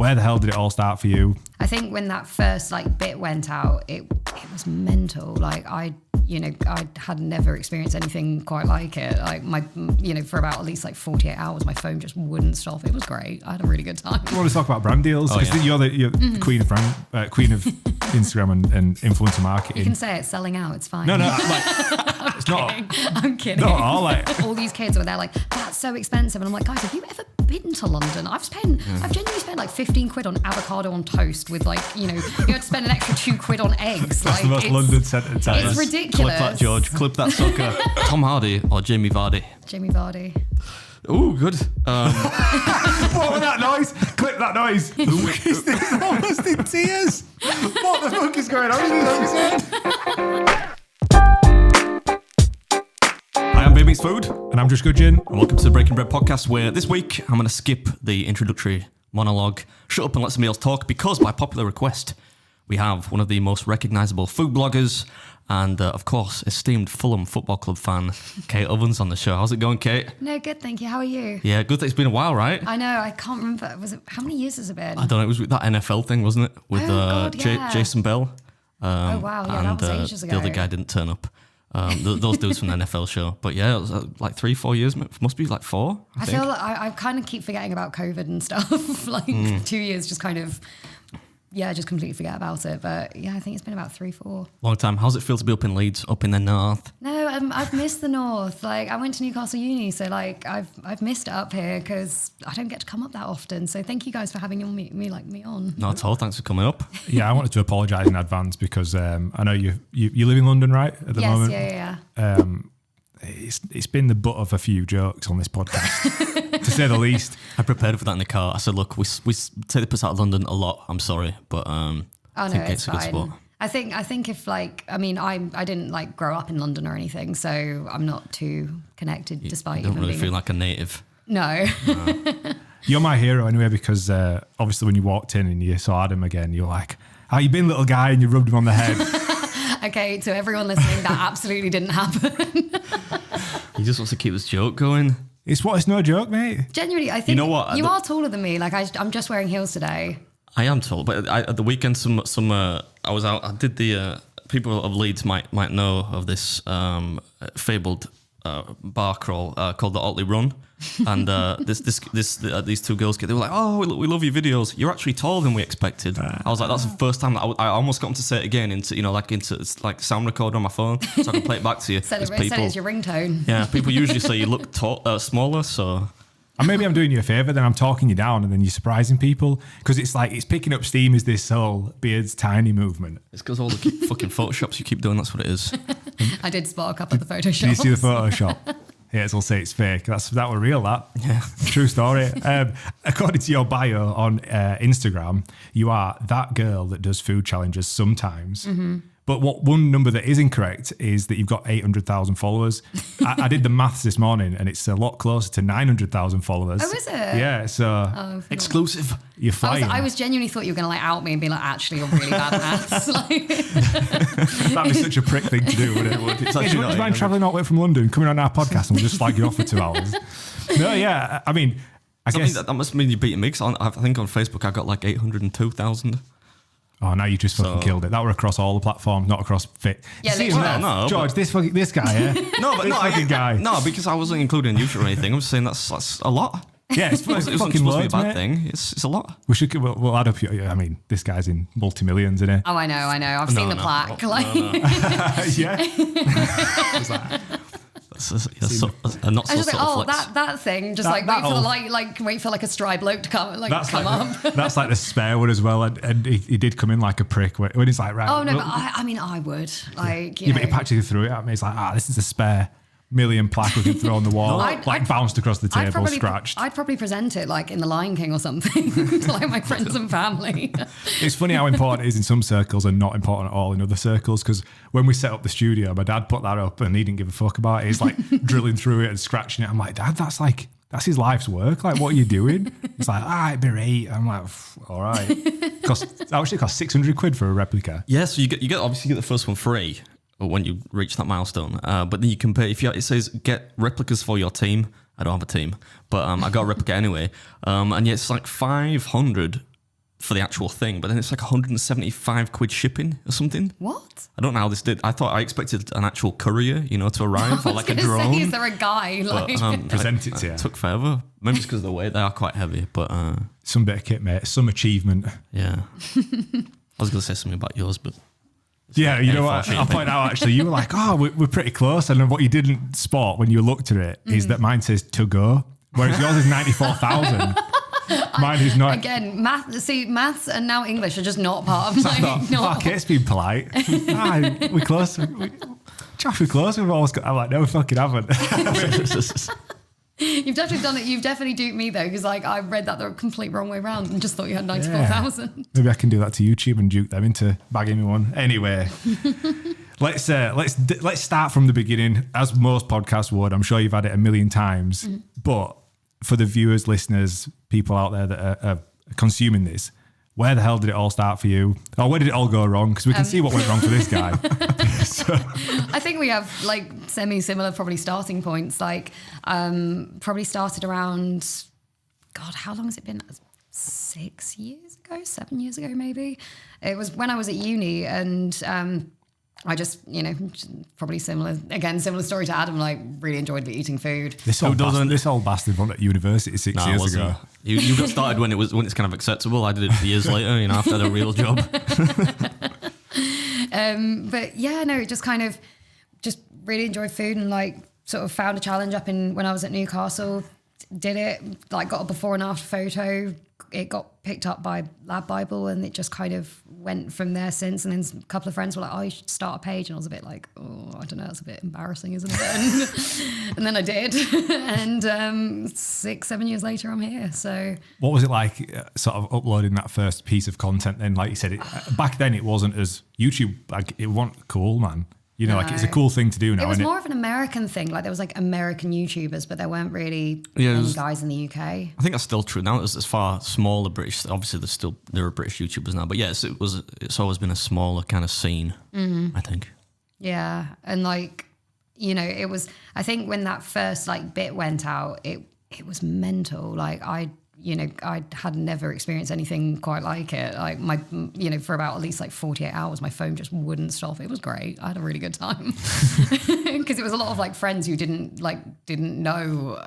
Where the hell did it all start for you? I think when that first like bit went out, it was mental. Like I had never experienced anything quite like it. Like for about at least like 48 hours, my phone just wouldn't stop. It was great. I had a really good time. I want to talk about brand deals because you're the queen of queen of Instagram and influencer marketing. You can say it's selling out. It's fine. No, it's not. I'm kidding. Not at all. Like all these kids were there, like that's so expensive, and I'm like, guys, have you ever been to London? I've genuinely spent like 15 quid on avocado on toast with like you had to spend an extra 2 quid on eggs. That's like the most London sentence. It's ridiculous. Clip that, George. Clip that sucker. Tom Hardy or Jamie Vardy? Jamie Vardy. Oh, good. What was that noise? Clip that noise. Who is this? Almost in tears. What the fuck is going on in this episode? Hi, I'm Baby's Food. And I'm Just Gudgeon. And welcome to the Breaking Bread podcast, where this week I'm going to skip the introductory monologue, shut up and let somebody else talk, because by popular request, we have one of the most recognisable food bloggers and, of course, esteemed Fulham Football Club fan, Kate Ovens, on the show. How's it going, Kate? No, good, thank you. How are you? Yeah, good. It's been a while, right? I know. I can't remember. How many years has it been? I don't know. It was with that NFL thing, wasn't it? With Jason Bell. Oh, wow. Yeah, that was ages ago. The other guy didn't turn up. Those dudes from the NFL show. But yeah, it was like 3-4 years. Must be like 4, I think. Feel like I kind of keep forgetting about COVID and stuff. Like 2 years just kind of... Yeah, just completely forget about it. But yeah, I think it's been about 3-4. Long time. How's it feel to be up in Leeds, up in the north? No, I've missed the north. Like I went to Newcastle Uni, so like I've missed it up here because I don't get to come up that often. So thank you guys for having me on. Not at all. Thanks for coming up. Yeah, I wanted to apologise in advance because I know you live in London, right? At the moment. Yeah. It's been the butt of a few jokes on this podcast, to say the least. I prepared for that in the car. I said, look, we take the piss out of London a lot. I'm sorry, but I think it's a good spot. I think if I didn't like grow up in London or anything, so I'm not too connected despite don't even really being feel like a native. No. You're my hero anyway, because obviously when you walked in and you saw Adam again, you're like, how you been, little guy? And you rubbed him on the head. Okay, to everyone listening, that absolutely didn't happen. He just wants to keep this joke going. It's no joke, mate. Genuinely, I think you know what? You are taller than me. Like I'm just wearing heels today. I am tall, but at the weekend, I was out. I did the people of Leeds might know of this fabled bar crawl called the Otley Run, and these two girls they were like, oh, we love your videos. You're actually taller than we expected. I was like, that's the first time that I almost got them to say it again into sound recorder on my phone so I can play it back to you. Said it's your ringtone. Yeah, people usually say you look smaller, so. And maybe I'm doing you a favour, then I'm talking you down and then you're surprising people, because it's like it's picking up steam as this whole beard's tiny movement. It's because all the fucking photoshops you keep doing, that's what it is. I did spot a couple of the Photoshop. Did you see the Photoshop? Yes, I'll say it's fake. That were real, that. Yeah. True story. According to your bio on Instagram, you are that girl that does food challenges sometimes. Mm-hmm. But one number that is incorrect is that you've got 800,000 followers. I did the maths this morning and it's a lot closer to 900,000 followers. Oh, is it? Yeah, so... exclusive. You're flying. I was genuinely thought you were going to like out me and be like, actually, you're really bad at maths. That'd be such a prick thing to do, wouldn't it? It's actually not. Mind travelling all the way from London, coming on our podcast and we'll just slag you off for 2 hours. No, yeah, I mean... I guess that must mean you're beating me, because I think on Facebook I got like 802,000. Oh, now you just fucking killed it. That were across all the platforms, not across Fit. Yeah, no, George, this guy, yeah? No, but fucking guy. No, because I wasn't including you or anything. I'm just saying that's a lot. Yeah, it's fucking supposed to be a bad mate. Thing. It's a lot. We'll add up. I mean, this guy's in multi-millions, isn't he? Oh, I know. I've seen the plaque. Yeah. A not so subtle flex. That thing. Just wait for like a stray bloke to come up. That's like the spare one as well, and he did come in like a prick when he's like, right. Oh no, but I mean, I would like. But he practically threw it at me. He's like, this is a spare million plaque we can throw on the wall. I'd bounced across the table, scratched. I'd probably present it like in The Lion King or something to like my friends and family. It's funny how important it is in some circles and not important at all in other circles, because when we set up the studio, my dad put that up and he didn't give a fuck about it. He's like drilling through it and scratching it. I'm like, Dad, that's his life's work. Like, what are you doing? He's like, it'd be right. I'm like, all right. It cost 600 quid for a replica. Yeah, so you get the first one free when you reach that milestone. But then you can pay, it says get replicas for your team. I don't have a team, but I got a replica anyway. And yeah, it's like 500 for the actual thing, but then it's like 175 quid shipping or something. What? I don't know how this did. I expected an actual courier, to arrive or like a drone. Is there a guy like Present it to you. It took forever. Maybe it's because of the weight. They are quite heavy, but Some bit of kit, mate. Some achievement. yeah. I was going to say something about yours, but Yeah, you know what? I'll point out actually, you were like, oh, we're pretty close. And then what you didn't spot when you looked at it is that mine says to go, whereas yours is 94,000. Mine is not. again maths and now English are just not part of my. Fuck it, it's been polite. We're close. Josh, we're close. We've always got. I'm like, no, we fucking haven't. You've definitely done it. You've definitely duped me though, because like I read that the complete wrong way around and just thought you had 94,000. Maybe I can do that to YouTube and duke them into bagging me one. Anyway, let's start from the beginning, as most podcasts would. I'm sure you've had it a million times, but for the viewers, listeners, people out there that are consuming this, where the hell did it all start for you? Or where did it all go wrong? Because we can see what went wrong for this guy. So. I think we have like semi-similar probably starting points. Like probably started around, God, how long has it been? 6 years ago, 7 years ago maybe. It was when I was at uni, and I just, probably similar story to Adam, like really enjoyed eating food. This old bastard went at university 6 years ago. You got started when it's kind of acceptable. I did it years later, after I had a real job. But yeah, no, just kind of just really enjoyed food, and like sort of found a challenge when I was at Newcastle, did it, like got a before and after photo. It got picked up by Lab Bible, and it just kind of went from there since. And then a couple of friends were like, oh, you should start a page. And I was a bit like, oh, I don't know, it's a bit embarrassing, isn't it? And then I did. And 6-7 years later, I'm here. So what was it like sort of uploading that first piece of content then? Like you said, back then it wasn't as YouTube, like it wasn't cool, man. Like it's a cool thing to do now. It was more of an American thing. Like there was like American YouTubers, but there weren't really any guys in the UK. I think that's still true now. It's far smaller British. Obviously, there are British YouTubers now, but yes, it's always been a smaller kind of scene. I think. Yeah, and like it was. I think when that first like bit went out, it was mental. Like I had never experienced anything quite like it. Like for about at least like 48 hours, my phone just wouldn't stop. It was great. I had a really good time because it was a lot of like friends who didn't know,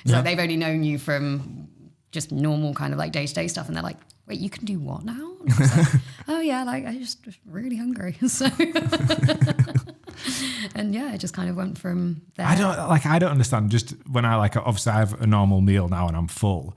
so they've only known you from just normal kind of like day-to-day stuff. And they're like, wait, you can do what now? And I was like, oh yeah, like I just really hungry. So, and yeah, it just kind of went from there. I don't understand. Just when obviously I have a normal meal now and I'm full.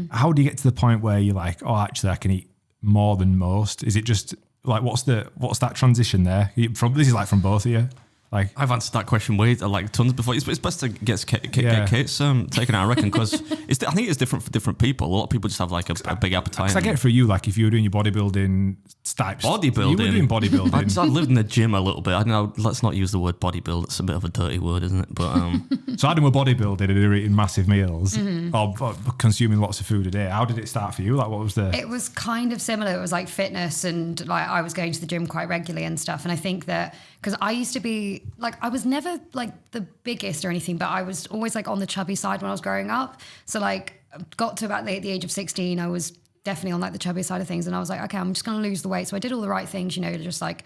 How do you get to the point where you're like, oh, actually I can eat more than most? Is it just like, what's that transition there? This is like from both of you. Like I've answered that question tons before. It's best to get Kate's taken out, I reckon, because I think it's different for different people. A lot of people just have like a big appetite. Because I get it for you, like if you were doing your bodybuilding types. Bodybuilding? You were doing bodybuilding. I lived in the gym a little bit. I don't know, let's not use the word bodybuild. It's a bit of a dirty word, isn't it? But So Adam were bodybuilding and they were eating massive meals or consuming lots of food a day. How did it start for you? Like what was It was kind of similar. It was like fitness, and like I was going to the gym quite regularly and stuff. And I think that because I used to be like, I was never like the biggest or anything, but I was always like on the chubby side when I was growing up. So like got to about the age of 16, I was definitely on like the chubby side of things. And I was like, okay, I'm just going to lose the weight. So I did all the right things, just like,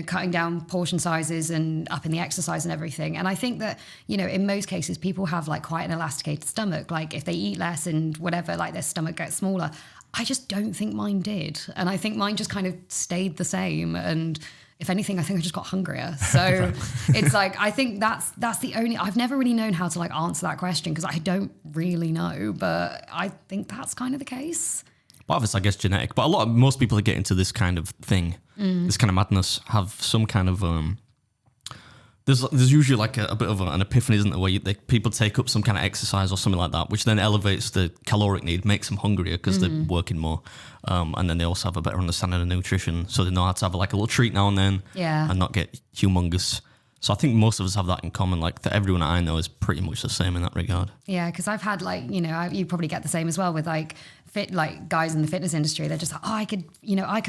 cutting down portion sizes and upping the exercise and everything. And I think that, in most cases, people have like quite an elasticated stomach. Like if they eat less and whatever, like their stomach gets smaller. I just don't think mine did. And I think mine just kind of stayed the same. And if anything, I think I just got hungrier. So it's like, I think that's the only, I've never really known how to like answer that question because I don't really know, but I think that's kind of the case. Part of it's, I guess, genetic, but most people that get into this kind of thing, this kind of madness, have some kind of, there's usually like a bit of an epiphany, isn't there, where people take up some kind of exercise or something like that, which then elevates the caloric need, makes them hungrier because they're working more. And then they also have a better understanding of nutrition. So they know how to have like a little treat now and then and not get humongous. So I think most of us have that in common. Like that everyone I know is pretty much the same in that regard. Yeah, because I've had like, you probably get the same as well with like guys in the fitness industry. They're just like, I could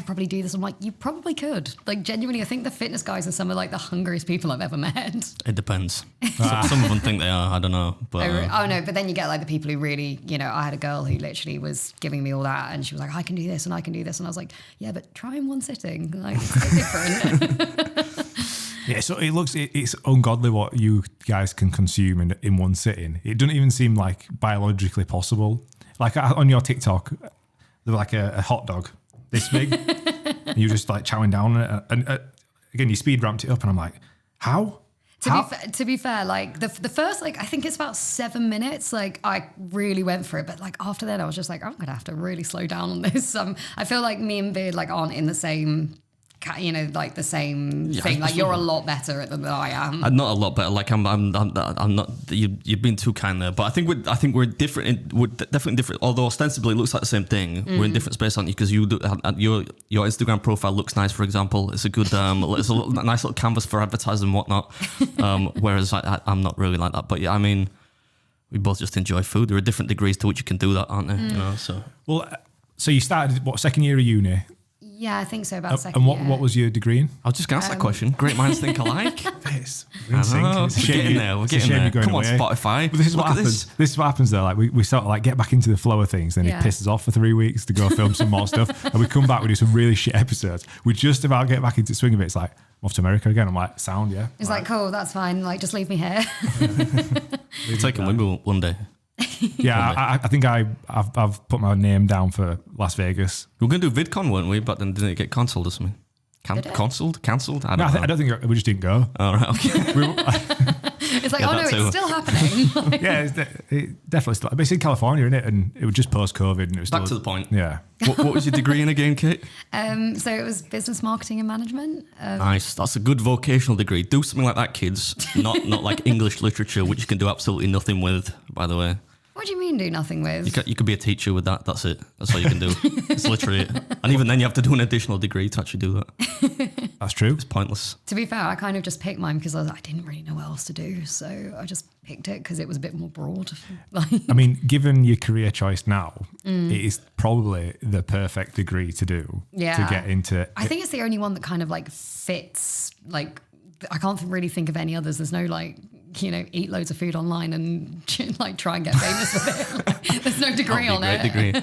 probably do this. I'm like, you probably could. Like genuinely, I think the fitness guys are some of like the hungriest people I've ever met. It depends. Some of them think they are. I don't know. But oh no, but then you get like the people who really, I had a girl who literally was giving me all that, and she was like, I can do this and I can do this, and I was like, yeah, but try in one sitting. Like it's a bit different. Yeah, so it's ungodly what you guys can consume in one sitting. It doesn't even seem like biologically possible. Like on your TikTok, they're like a hot dog this big, and you're just like chowing down on it. And again, you speed ramped it up, and I'm like, how? To be fair, like the first, like I think it's about 7 minutes, like I really went for it, but like after that, I was just like, I'm gonna have to really slow down on this. I feel like me and Beard like aren't in the same. Like the same thing. Like you're a lot better at it than I am. I'm not a lot better. Like I'm not. You've been too kind there. But I think we're different. We're definitely different. Although ostensibly it looks like the same thing. We're in different space, aren't you? Because your Instagram profile looks nice. For example, it's a good. It's a nice little canvas for advertising and whatnot. Whereas I'm not really like that. But yeah, I mean, we both just enjoy food. There are different degrees to which you can do that, aren't there? So you started second year of uni. Yeah, I think so. About second year. And what was your degree in? I was just going to ask that question. Great minds think alike. We're in sync. We're getting there. We're getting there. Come on, Spotify. But this is what happens. This is what happens though. Like we sort of like get back into the flow of things, then it pisses off for 3 weeks to go film some more stuff, and we come back, we do some really shit episodes. We just about get back into the swing of it. It's like, I'm off to America again. I'm like, sound, yeah. It's like cool, that's fine. Like, just leave me here. We're taking Wimbledon one day. Yeah, I think I've put my name down for Las Vegas. We were going to do VidCon, weren't we? But then didn't it get cancelled or something? Cancelled? I don't think we just didn't go. All right, okay. It's like, it's still happening. Yeah, it definitely still. But it's in California, isn't it? And it was just post-COVID, and it was back to the point. Yeah. What was your degree in again, Kate? So it was business marketing and management. Nice. That's a good vocational degree. Do something like that, kids. Not like English literature, which you can do absolutely nothing with, by the way. What do you mean do nothing with? You could be a teacher with that. That's it. That's all you can do. It's literally it. And even then you have to do an additional degree to actually do that. That's true. It's pointless. To be fair, I kind of just picked mine because I didn't really know what else to do. So I just picked it because it was a bit more broad. I mean, given your career choice now, it is probably the perfect degree to do to get into. I think it's the only one that kind of like fits. Like I can't really think of any others. There's no like, eat loads of food online and like try and get famous with it. Like, there's no degree on it. Degree.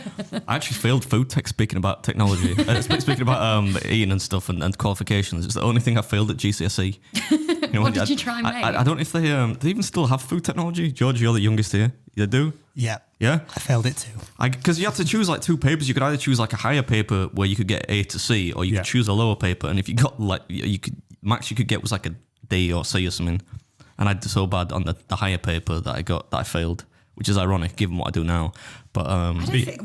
I actually failed food tech, speaking about technology. Speaking about eating and stuff and qualifications. It's the only thing I failed at GCSE. What did you try and make? I don't know if they even still have food technology. George, you're the youngest here. You do? Yeah. Yeah? I failed it too. Because you had to choose like 2 papers. You could either choose like a higher paper where you could get A to C, or you could choose a lower paper. And if you got like, you could get was like a D or C or something. And I did so bad on the higher paper that I failed, which is ironic given what I do now. But I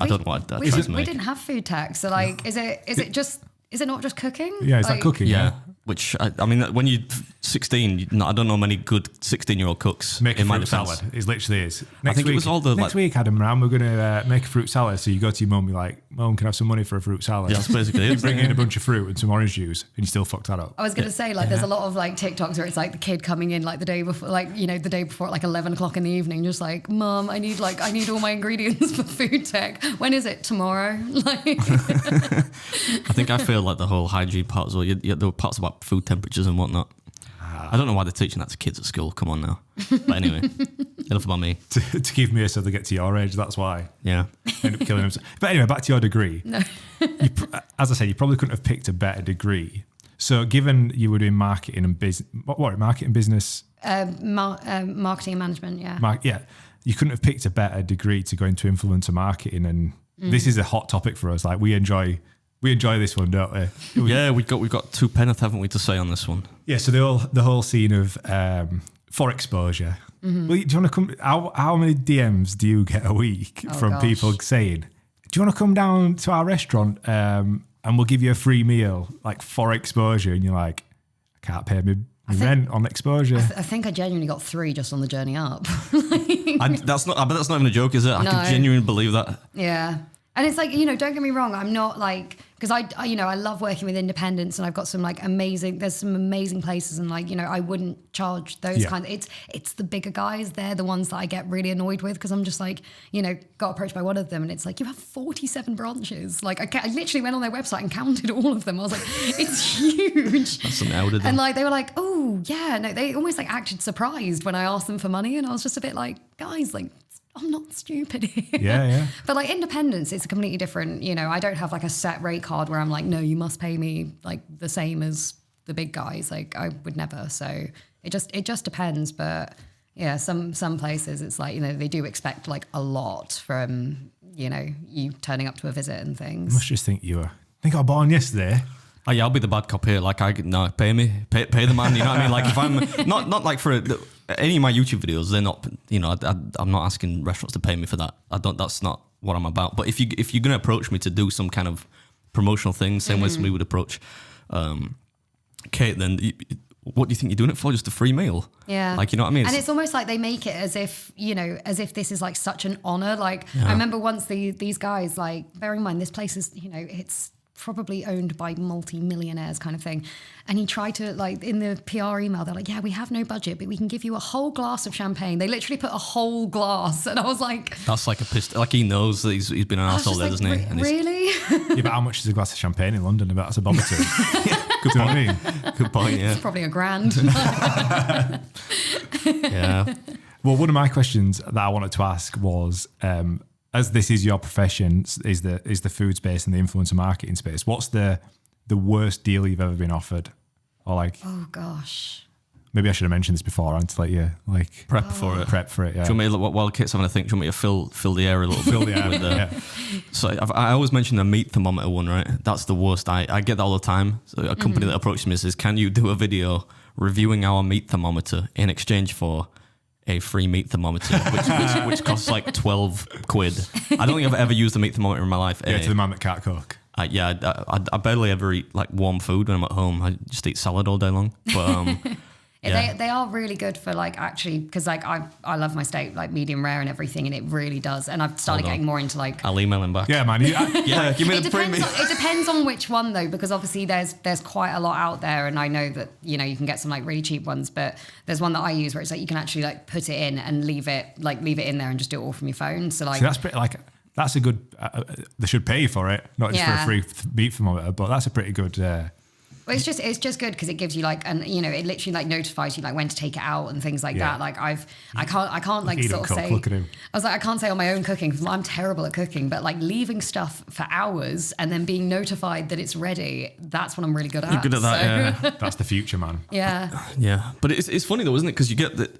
don't know what I tried to make. We didn't have food tech, so like, is it not just cooking? Yeah, it's like cooking. Yeah. Which I mean, when you're 16, I don't know many good 16-year-old cooks. Make a in my fruit defense. salad. It literally is. Next week, Adam, we're going to make a fruit salad. So you go to your mum, you're like, Mum, can I have some money for a fruit salad? Yeah, that's basically it. You bring in a bunch of fruit and some orange juice, and you still fucked that up. I was going to say, like, there's a lot of like TikToks where it's like the kid coming in like the day before, like the day before at like 11 o'clock in the evening, just like, Mum, I need all my ingredients for food tech. When is it? Tomorrow? Like, I think I failed like the whole hygiene part as well. There were parts about food temperatures and whatnot. I don't know why they're teaching that to kids at school. Come on now. But anyway, enough about me. To keep me so they get to your age, that's why. Yeah. End up killing them. But anyway, back to your degree. No. As I said, you probably couldn't have picked a better degree. So given you were doing marketing and business, marketing business? Marketing and management, yeah. Yeah. You couldn't have picked a better degree to go into influencer marketing. And this is a hot topic for us. Like we enjoy this one, don't we? Yeah, we've got 2 penneth, haven't we, to say on this one? Yeah, so the whole scene of for exposure. Mm-hmm. Well, do you want to come? How many DMs do you get a week from people saying, "Do you want to come down to our restaurant and we'll give you a free meal, like for exposure?" And you're like, "I can't pay me rent on exposure." I think I genuinely got 3 just on the journey up. I bet that's not even a joke, is it? I can genuinely believe that. Yeah. And it's like, don't get me wrong, I'm not like because I love working with independents, and I've got some like there's some amazing places, and like, I wouldn't charge those kinds. It's the bigger guys, they're the ones that I get really annoyed with, because I'm just like, got approached by one of them, and it's like, you have 47 branches. Like I literally went on their website and counted all of them. I was like, it's huge. That's an elder. And like they were like, oh yeah, no, they almost like acted surprised when I asked them for money, and I was just a bit like, guys, like, I'm not stupid here. Yeah. But like independence, it's a completely different, I don't have like a set rate card where I'm like, no, you must pay me like the same as the big guys. Like I would never. So it just depends. But yeah, some places it's like, they do expect like a lot from, you turning up to a visit and things. I must just think I think I bought one yesterday. Oh yeah, I'll be the bad cop here. Like pay me, pay the man. You know what I mean? Like if I'm not like for any of my YouTube videos, they're not. I'm not asking restaurants to pay me for that. That's not what I'm about. But if you're gonna approach me to do some kind of promotional thing, same way somebody would approach Kate, then what do you think you're doing it for? Just a free meal? Yeah. Like, you know what I mean? And it's almost like they make it as if this is like such an honor. Like I remember once these guys, like, bearing in mind this place is, it's probably owned by multi-millionaires kind of thing. And he tried to, like, in the PR email, they're like, yeah, we have no budget, but we can give you a whole glass of champagne. They literally put a whole glass. And I was like... That's like a piss. Like, he knows that he's been an arsehole there, doesn't he? And really? Yeah, but how much is a glass of champagne in London? About that's a bobber to. Good point. I mean? Good point, yeah. It's probably $1,000. Yeah. Well, one of my questions that I wanted to ask was... as this is your profession, is the food space and the influencer marketing space, what's the worst deal you've ever been offered? Or like, oh gosh, maybe I should have mentioned this before, to let you like prep for it. Yeah. Do you want me to, while Kit's having a think, do you want me to fill the air a little bit? Fill the air. Yeah. So I always mention the meat thermometer one, right? That's the worst. I get that all the time. So a company that approaches me says, "Can you do a video reviewing our meat thermometer in exchange for a free meat thermometer, which costs like 12 quid. I don't think I've ever used a meat thermometer in my life. Yeah, to the man that can't cook. I barely ever eat like warm food when I'm at home. I just eat salad all day long. But yeah. They are really good for like actually, because like I love my steak like medium rare and everything, and it really does. And I've started getting more into like... I'll email him back. Yeah, man. Yeah, give me the premium. It depends on which one though, because obviously there's quite a lot out there, and I know that you can get some like really cheap ones, but there's one that I use where it's like you can actually like put it in and leave it in there and just do it all from your phone. So like... See, that's pretty like... That's a good... they should pay for it, not just for a free meat thermometer, but that's a pretty good... Well, it's just good because it gives you like, and it literally like notifies you like when to take it out and things like that. Like I can't like sort of say. Look at him. I was like, I can't say on my own cooking because I'm terrible at cooking. But like leaving stuff for hours and then being notified that it's ready, that's what I'm really good at. You're good at that, yeah. That's the future, man. Yeah. Yeah, but it's funny though, isn't it? Because you get that.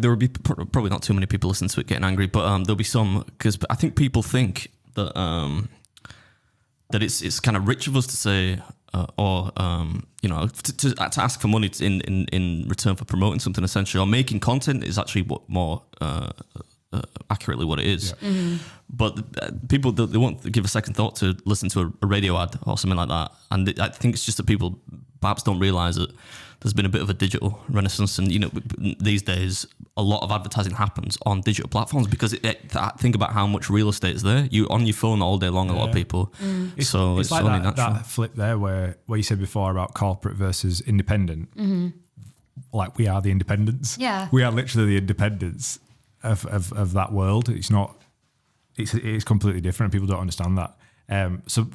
There will be probably not too many people listening to it getting angry, but there'll be some, because I think people think that that it's kind of rich of us to say. To ask for money in return for promoting something essentially, or making content is actually what more accurately what it is. Yeah. Mm-hmm. But people, they won't give a second thought to listen to a radio ad or something like that. And I think it's just that people perhaps don't realise that there's been a bit of a digital renaissance, and these days a lot of advertising happens on digital platforms because think about how much real estate is there. You on your phone all day long. A lot of people. So it's like only that, natural. that flip there where you said before about corporate versus independent. Mm-hmm. Like we are the independents. Yeah, we are literally the independents of that world. It's not. It's completely different. People don't understand that. So.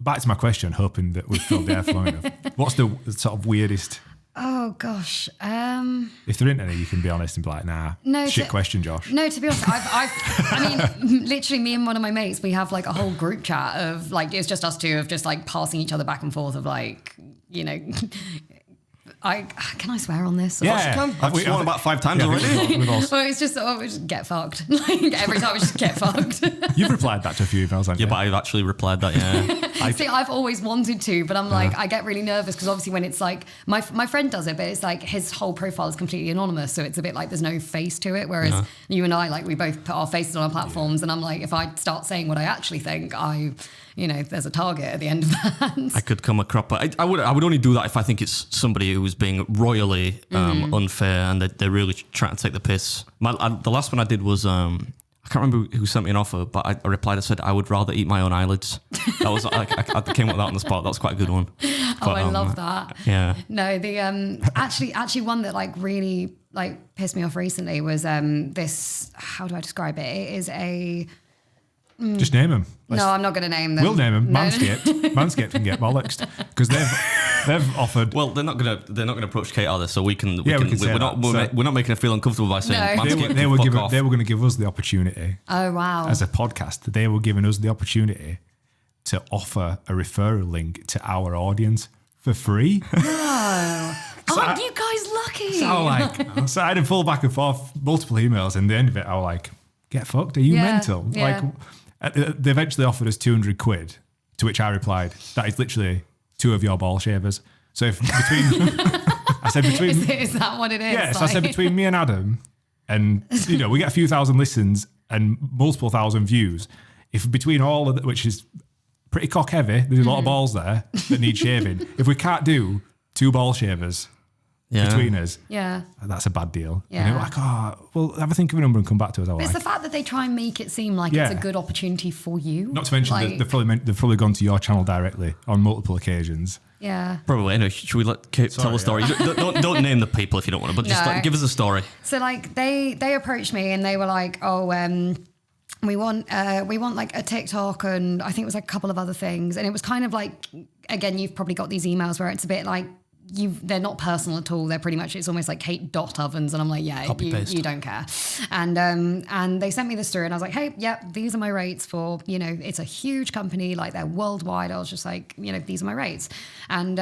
Back to my question, hoping that we've filled the air for long enough. What's the sort of weirdest? Oh gosh. If there isn't any, you can be honest and be like, nah. No, shit question, Josh. No, to be honest, I mean, literally, me and one of my mates, we have like a whole group chat of like it's just us two of just like passing each other back and forth of like can I swear on this? Yeah, I've sworn about 5 times already. Well, it's just we just get fucked. Like every time we just get fucked. You've replied that to a few emails, haven't you? Yeah, but I've actually replied that. Yeah. See, I've always wanted to, but I'm like, I get really nervous because obviously when it's like my friend does it, but it's like his whole profile is completely anonymous, so it's a bit like there's no face to it. Whereas you and I, like, we both put our faces on our platforms, and I'm like, if I start saying what I actually think, there's a target at the end of that. I could come a cropper. I would only do that if I think it's somebody who's being royally unfair and they're really trying to take the piss. The last one I did was I can't can't remember who sent me an offer, but I replied. I said I would rather eat my own eyelids. That was I came up with that on the spot. That was quite a good one. Oh, I love that. Yeah. No, the actually one that like really like pissed me off recently was this. How do I describe it? It is a. Just name them. No, I'm not going to name them. We'll name them. No. Manscaped. Manscaped can get bollocksed because they've offered. Well, they're not gonna approach Kate, are they? So we can. say we're that. not making her feel uncomfortable by saying No. Manscaped They were can fuck off. going to give us the opportunity Oh wow. as a podcast. They were giving us the opportunity to offer a referral link to our audience for free. Aren't you guys lucky? So I had a full back and forth, multiple emails, and at the end of it, I was like, "Get fucked? Are you Yeah, mental?" yeah. They eventually offered us 200 quid, to which I replied, "That is literally 2 of your ball shavers." So if between, I said between, is that what it is? yeah, so I said between me and Adam, and we get a few thousand listens and multiple thousand views. If between all of which is pretty cock heavy, there's a lot of balls there that need shaving. If we can't do 2 ball shavers between us, Yeah. that's a bad deal. Yeah. And they were like, "Oh, well, have a think of a number and come back to us." I was But it's like, the fact that they try and make it seem like Yeah. it's a good opportunity for you. not to mention like, that they've probably gone to your channel directly on multiple occasions. yeah. Probably. Anyway, should we let Kate tell a story? Don't name the people if you don't want to, but just No. give us a story. So like they approached me and they were like, "Oh, we want like a TikTok and I think it was like a couple of other things." And it was kind of like, again, you've probably got these emails where it's a bit like they're not personal at all. They're pretty much, it's almost like Kate.ovens. And I'm like, yeah, you don't care. And they sent me this through and I was like, hey, yeah, these are my rates for, it's a huge company, like they're worldwide. I was just like, these are my rates. And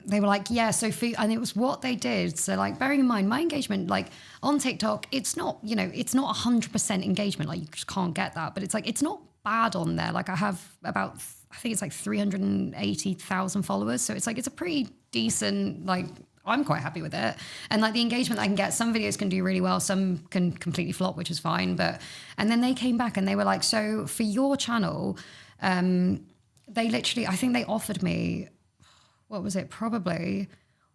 they were like, yeah, so and it was what they did. So like, bearing in mind my engagement, like on TikTok, it's not, it's not 100% engagement. Like you just can't get that, but it's like, it's not bad on there. Like I have about, I think it's like 380,000 followers. So it's like, it's a pretty decent, like, I'm quite happy with it. And like the engagement I can get, some videos can do really well, some can completely flop, which is fine. And then they came back and they were like, so for your channel, they literally, I think they offered me, what was it? Probably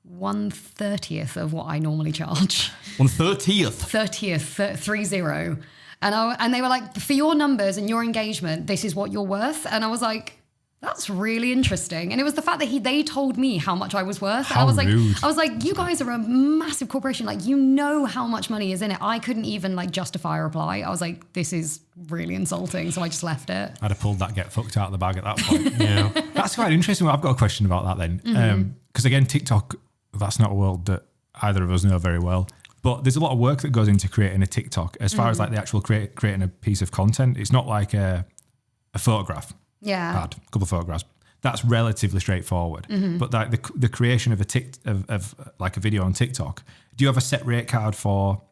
1/30th of what I normally charge. 1/30th? 30. And they were like, for your numbers and your engagement, this is what you're worth. And I was like, that's really interesting. And it was the fact that they told me how much I was worth. How rude. I was like, you guys are a massive corporation. Like, you know how much money is in it. I couldn't even like justify a reply. I was like, this is really insulting. So I just left it. I'd have pulled that get fucked out of the bag at that point. Yeah. That's quite interesting. I've got a question about that then. Because again, TikTok, that's not a world that either of us know very well. But there's a lot of work that goes into creating a TikTok as far as like the actual creating a piece of content. It's not like a photograph. Yeah. A couple of photographs. That's relatively straightforward. But like the creation of of like a video on TikTok, do you have a set rate card for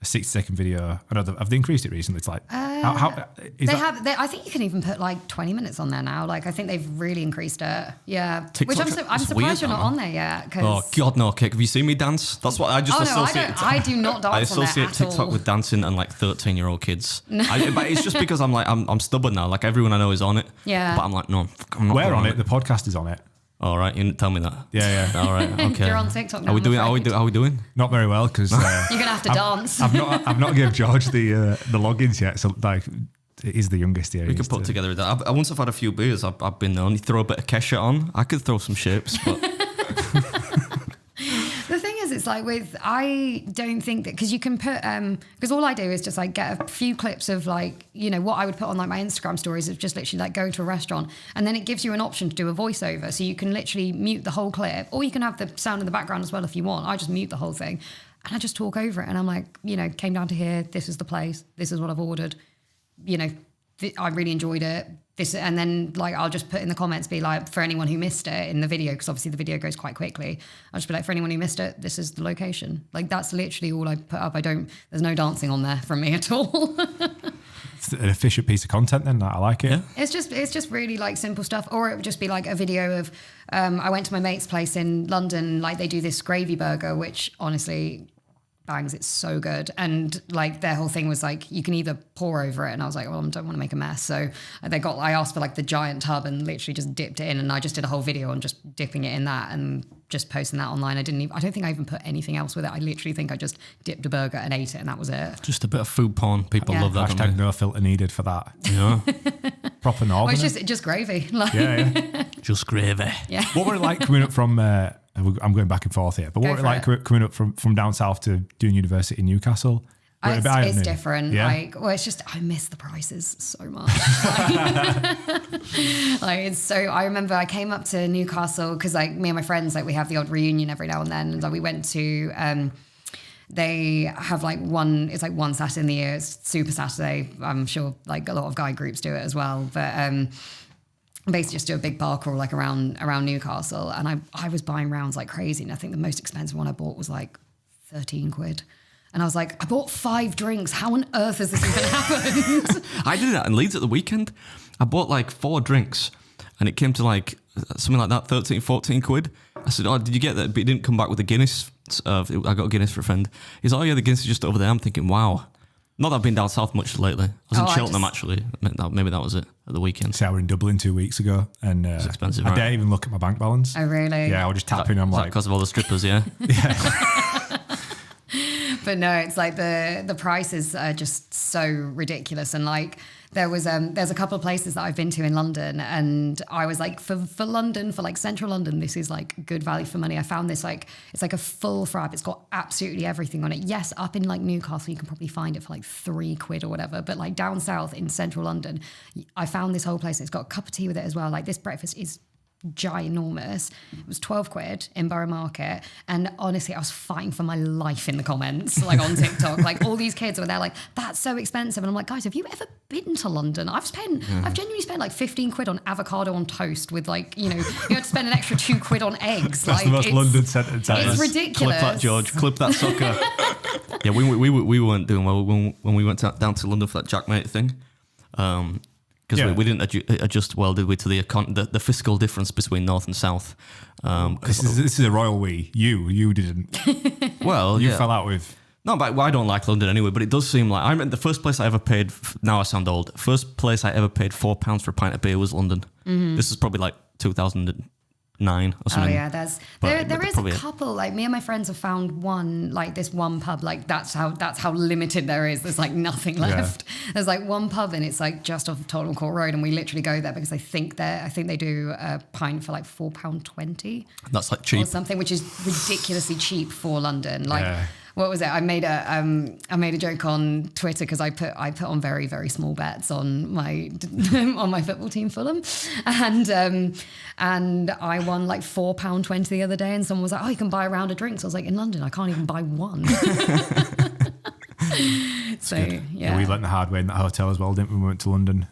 a 60-second video? I know have they increased it recently? It's like I think you can even put like 20 minutes on there now. Like I think they've really increased it. Yeah. TikTok, Which I'm it's surprised weird, you're not man. on there yet. Oh God, no, Kate. Have you seen me dance? That's what I just associate. I do not dance I on associate there at TikTok all. with dancing and like 13-year-old kids. But it's just because I'm stubborn now. Like everyone I know is on it. Yeah. But I'm like, no, I'm not. we're on it. The podcast is on it. All right, you didn't tell me that. Yeah. All right, okay. You're on TikTok now. Are we I'm doing? afraid. Are we doing? Not very well because You're gonna have to dance. I've not given George the logins yet. So like, he's the youngest here. We could put together that. Once I've had a few beers, I've been known. You throw a bit of Kesha on. I could throw some shapes, but The thing is, it's like I don't think that, because you can put, because all I do is just like get a few clips of like, what I would put on like my Instagram stories of just literally like going to a restaurant, and then it gives you an option to do a voiceover. So you can literally mute the whole clip, or you can have the sound in the background as well if you want. I just mute the whole thing and I just talk over it. And I'm like, came down to here. This is the place. This is what I've ordered. I really enjoyed it. And then like I'll just put in the comments, be like, for anyone who missed it in the video, because obviously the video goes quite quickly, I'll just be like, for anyone who missed it, this is the location. Like that's literally all I put up. There's no dancing on there from me at all. It's an efficient piece of content then. I like it. Yeah. It's just really like simple stuff. Or it would just be like a video of, I went to my mate's place in London, like they do this gravy burger, which honestly, bangs. It's so good. And like their whole thing was like, you can either pour over it. And I was like, well, I don't want to make a mess. So I asked for like the giant tub and literally just dipped it in. And I just did a whole video on just dipping it in that and just posting that online. I don't think I even put anything else with it. I literally think I just dipped a burger and ate it and that was it. Just a bit of food porn. People love that. Hashtag no filter needed for that. Yeah. Proper northern. Well, it's just gravy. Like, yeah. Just gravy. Yeah. What were it like coming up from, I'm going back and forth here, but what were it like coming up from down south to doing university in Newcastle? It's different. Yeah. It's just, I miss the prices so much. I remember I came up to Newcastle because like me and my friends, like we have the odd reunion every now and then. And like we went to, they have like one Saturday in the year. It's Super Saturday. I'm sure like a lot of guy groups do it as well. But, basically just do a big bar crawl like around Newcastle. And I was buying rounds like crazy. And I think the most expensive one I bought was like 13 quid. And I was like, I bought 5 drinks. How on earth has this even happened? I did that in Leeds at the weekend. I bought like 4 drinks and it came to like something like that, 13, 14 quid. I said, oh, did you get that? But he didn't come back with a Guinness. I got a Guinness for a friend. He's like, oh yeah, the Guinness is just over there. I'm thinking, wow. Not that I've been down south much lately. I was in Cheltenham actually. Maybe that was it at the weekend. See, I were in Dublin 2 weeks ago and it's expensive, I right? didn't even look at my bank balance. Oh, really? Yeah, I was just tapping. I'm like... because of all the strippers, yeah? Yeah. But no, it's like the prices are just so ridiculous. And like there's a couple of places that I've been to in London and I was like, for London, for like central London, this is like good value for money. I found this like, it's like a full frap. It's got absolutely everything on it. Yes, up in like Newcastle, you can probably find it for like 3 quid or whatever. But like down south in central London, I found this whole place. It's got a cup of tea with it as well. Like this breakfast is ginormous. It was 12 quid in Borough Market, and honestly I was fighting for my life in the comments like on TikTok. Like all these kids were there like, that's so expensive, and I'm like, guys, have you ever been to London? I've genuinely spent like 15 quid on avocado on toast with like, you have to spend an extra 2 quid on eggs. That's like, the most London sentence ever. It's ridiculous. Clip that, George. Clip that sucker. Yeah, we weren't doing well when we went down to London for that Jackmate thing. Because we didn't adjust well, did we, to the fiscal difference between north and south? This is a royal we. You didn't. Well, you fell out with. No, but I don't like London anyway. But it does seem like I remember the first place I ever paid. Now I sound old. First place I ever paid £4 for a pint of beer was London. Mm-hmm. This is probably like 2009 or something. Oh yeah, there is a couple. Like me and my friends have found one, like this one pub. Like that's how limited there is. There's like nothing left. Yeah. There's like one pub and it's like just off Tottenham Court Road, and we literally go there because I think they do a pint for like £4.20. That's like cheap or something, which is ridiculously cheap for London. Like. Yeah. What was it? I made a joke on Twitter because I put on very, very small bets on my football team Fulham, and I won like £4.20 the other day, and someone was like, "Oh, you can buy a round of drinks." I was like, "In London, I can't even buy one." So yeah, we learned the hard way in that hotel as well, didn't we? We went to London.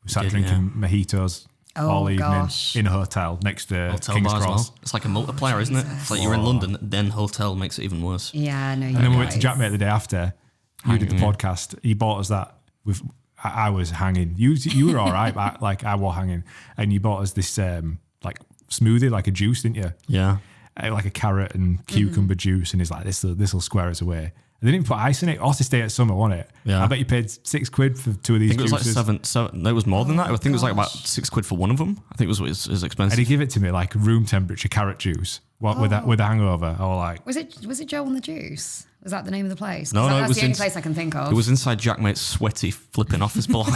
We sat drinking mojitos. All evening in a hotel next to hotel King's bar Cross. As well. It's like a multiplier, isn't it? It's like you're in London, then hotel makes it even worse. Yeah, no. And then we went to Jackmate the day after. You did the podcast. He bought us that. I was hanging. You were all right, but like I was hanging. And you bought us this like smoothie, like a juice, didn't you? Yeah. Like a carrot and cucumber juice, and he's like, this will square us away. And they didn't put ice in it. Aussie Stay at Summer, wasn't it? Yeah. I bet you paid £6 for 2 of these. I think it was juices. like seven. No, it was more than that. I think it was like about £6 for one of them. I think it was expensive. And he gave it to me like room temperature carrot juice. With a hangover. I was like, was it Joe on the Juice? Was that the name of the place? No, that's it was the only place I can think of. It was inside Jackmate's sweaty flipping office block.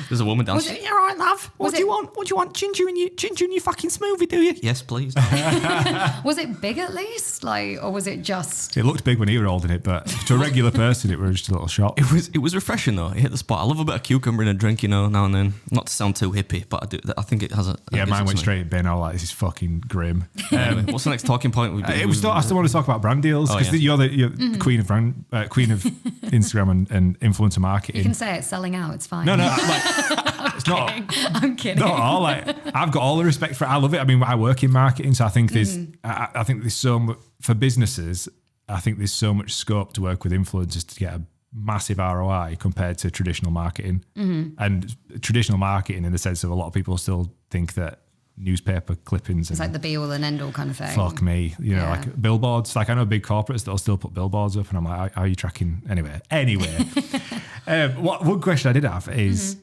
There's a woman downstairs. You're right, love. What do you want? What do you want? Ginger in your fucking smoothie, do you? Yes, please. Was it big at least? Or was it just... It looked big when you were holding it, but to a regular person, it was just a little shock. It was refreshing though. It hit the spot. I love a bit of cucumber in a drink, now and then. Not to sound too hippie, but I think it has a... Yeah, mine went straight in bin. I was like, this is fucking grim. What's the next talking point? I still want to talk about brand deals, because you're the queen of queen of Instagram and influencer marketing. You can say it's selling out. It's fine. No, it's not. I'm kidding. Not at all. Like, I've got all the respect for it. I love it. I mean, I work in marketing, so I think I think there's so much for businesses. I think there's so much scope to work with influencers to get a massive ROI compared to traditional marketing. And traditional marketing, in the sense of a lot of people still think that newspaper clippings. It's and like the be all and end all kind of thing. fuck me, Yeah. like billboards. Like I know big corporates that'll still put billboards up, and I'm like, how are you tracking? Anyway. One question I did have is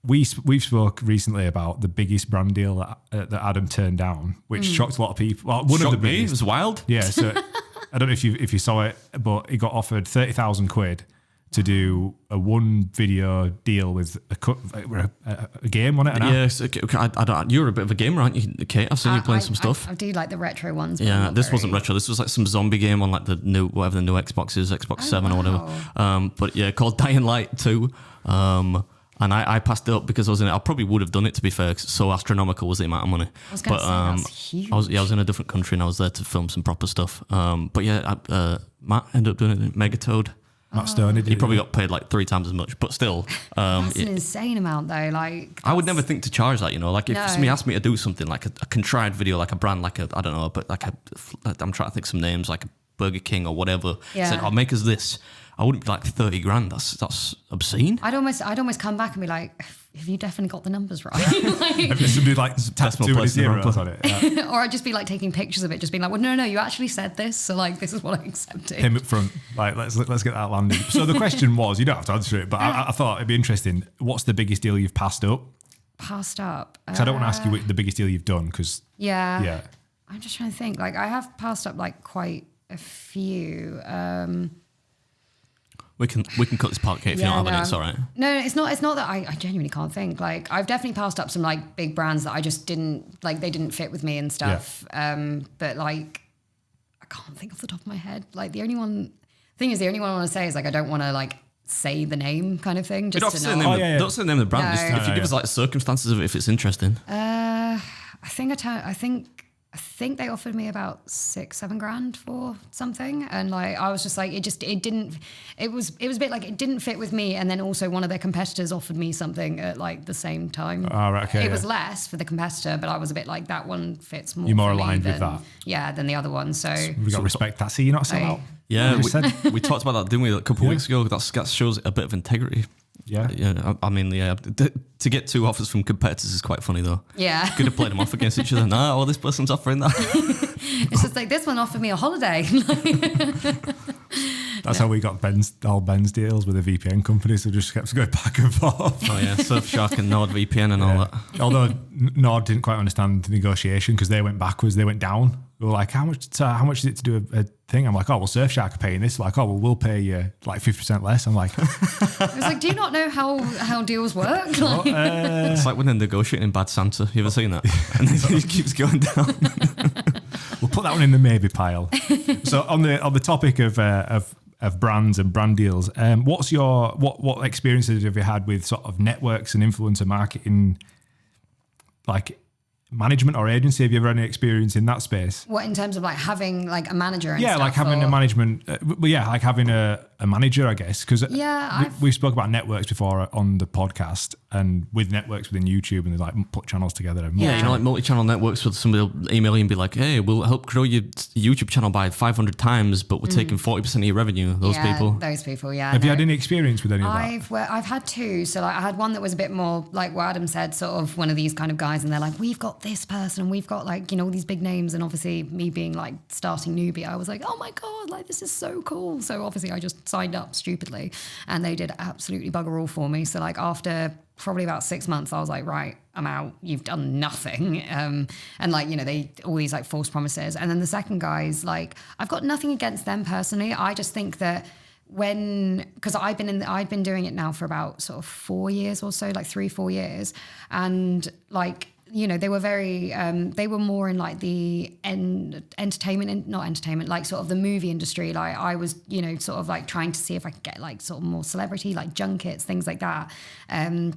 we've spoke recently about the biggest brand deal that Adam turned down, which shocked a lot of people. Well, one Shocked of the me. It biggest. was wild. Yeah, so I don't know if you saw it, but he got offered 30,000 quid to do a one video deal with a game on it. An app. Yes, okay, I don't. You're a bit of a gamer, aren't you, Kate? I've seen you playing some stuff. I do like the retro ones. but I'm Yeah, not this very- wasn't retro. This was like some zombie game on like the new whatever the new Xbox is, Xbox 7 or whatever. But yeah, called Dying Light 2. And I passed it up because I was in it. I probably would have done it, to be fair, 'cause so astronomical was the amount of money. I was going to say, that's huge. I was in a different country and I was there to film some proper stuff. But yeah, Matt ended up doing it. Megatoad. Matt Stone did He it. probably got paid like 3 times as much, but still. That's an insane amount, though. Like, I would never think to charge that, Like if No. somebody asked me to do something like a contrived video, like a brand, like I don't know, but I'm trying to think some names, like a Burger King or whatever. Yeah. Said, "Oh, make us this." I wouldn't be like 30 grand. That's obscene. I'd almost come back and be like, have you definitely got the numbers right? If somebody like tapped Decimal 2 place in the wrong zeros place. on it. Yeah. Or I'd just be like taking pictures of it, just being like, well, no, you actually said this, so like this is what I accepted. Him up front, like let's get that landed. So the question was, you don't have to answer it, but I thought it'd be interesting. What's the biggest deal you've passed up? Passed up. Because I don't want to ask you what the biggest deal you've done, because Yeah. I'm just trying to think. Like I have passed up like quite a few. We can cut this part, Kate, if you're not having it. It's all right. No, it's not that I genuinely can't think. Like I've definitely passed up some like big brands that I just didn't like. They didn't fit with me and stuff. But like I can't think off the top of my head. Like the only one I want to say is like I don't want to like say the name kind of thing. You Just don't have to to say know. the name. Don't say the name of the brand. No. Just, if you give us like circumstances of it, if it's interesting. I think they offered me about 6-7 grand for something, and like I was just like it was a bit like it didn't fit with me, and then also one of their competitors offered me something at like the same time. Oh, right, okay, It was yeah. less for the competitor, but I was a bit like that one fits more. You're more for me aligned with than- that. Yeah, than the other one. So we got to respect that. See, you're not selling Hey. out. Yeah, You said- we talked about that, didn't we, a couple of weeks ago? That shows a bit of integrity. Yeah. Yeah, I mean, yeah, to get 2 offers from competitors is quite funny, though. yeah, Could have played them off against each other. Nah, this person's offering that. it's just like this one offered me a holiday. That's how we got all Ben's deals with the VPN company. So just kept going back and forth. Oh yeah, Surfshark and NordVPN and all that. Although Nord didn't quite understand the negotiation because they went backwards, they went down. We were like, how much is it to do a thing? I'm like, oh, well, Surfshark are paying this. Like, oh, well, we'll pay you like 50% less. I'm like, I was like, do you not know how deals work? Like, It's like when they're negotiating in Bad Santa. You ever seen that? And it keeps going down. we'll put that one in the maybe pile. So on the topic of brands and brand deals, what's your what experiences have you had with sort of networks and influencer marketing, like management or agency? Have you ever had any experience in that space? what in terms of like having like a manager? And Yeah, stuff, like having or- a management. Like having a manager, I guess. Because Yeah, we spoke about networks before on the podcast, and with networks within YouTube, and they like put channels together. And Yeah, like multi-channel networks where somebody will email you and be like, hey, we'll help grow your YouTube channel by 500 times, but we're taking 40% of your revenue. Those people. Yeah. Have you no. had any experience with any of that? I've had 2. So like I had one that was a bit more like what Adam said, sort of one of these kind of guys, and they're like, we've got this person, and we've got like all these big names, and obviously me being like starting newbie, I was like, oh my god, like this is so cool. So obviously I just signed up stupidly, and they did absolutely bugger all for me. So like after probably about 6 months, I was like, right, I'm out. You've done nothing. And like, they all these like false promises. And then the second guy's like, I've got nothing against them personally. I just think that because I've been doing it now for about sort of 4 years or so, like 3-4 years. And like, they were very, they were more in like the not entertainment, like sort of the movie industry. Like I was, sort of like trying to see if I could get like sort of more celebrity, like junkets, things like that. And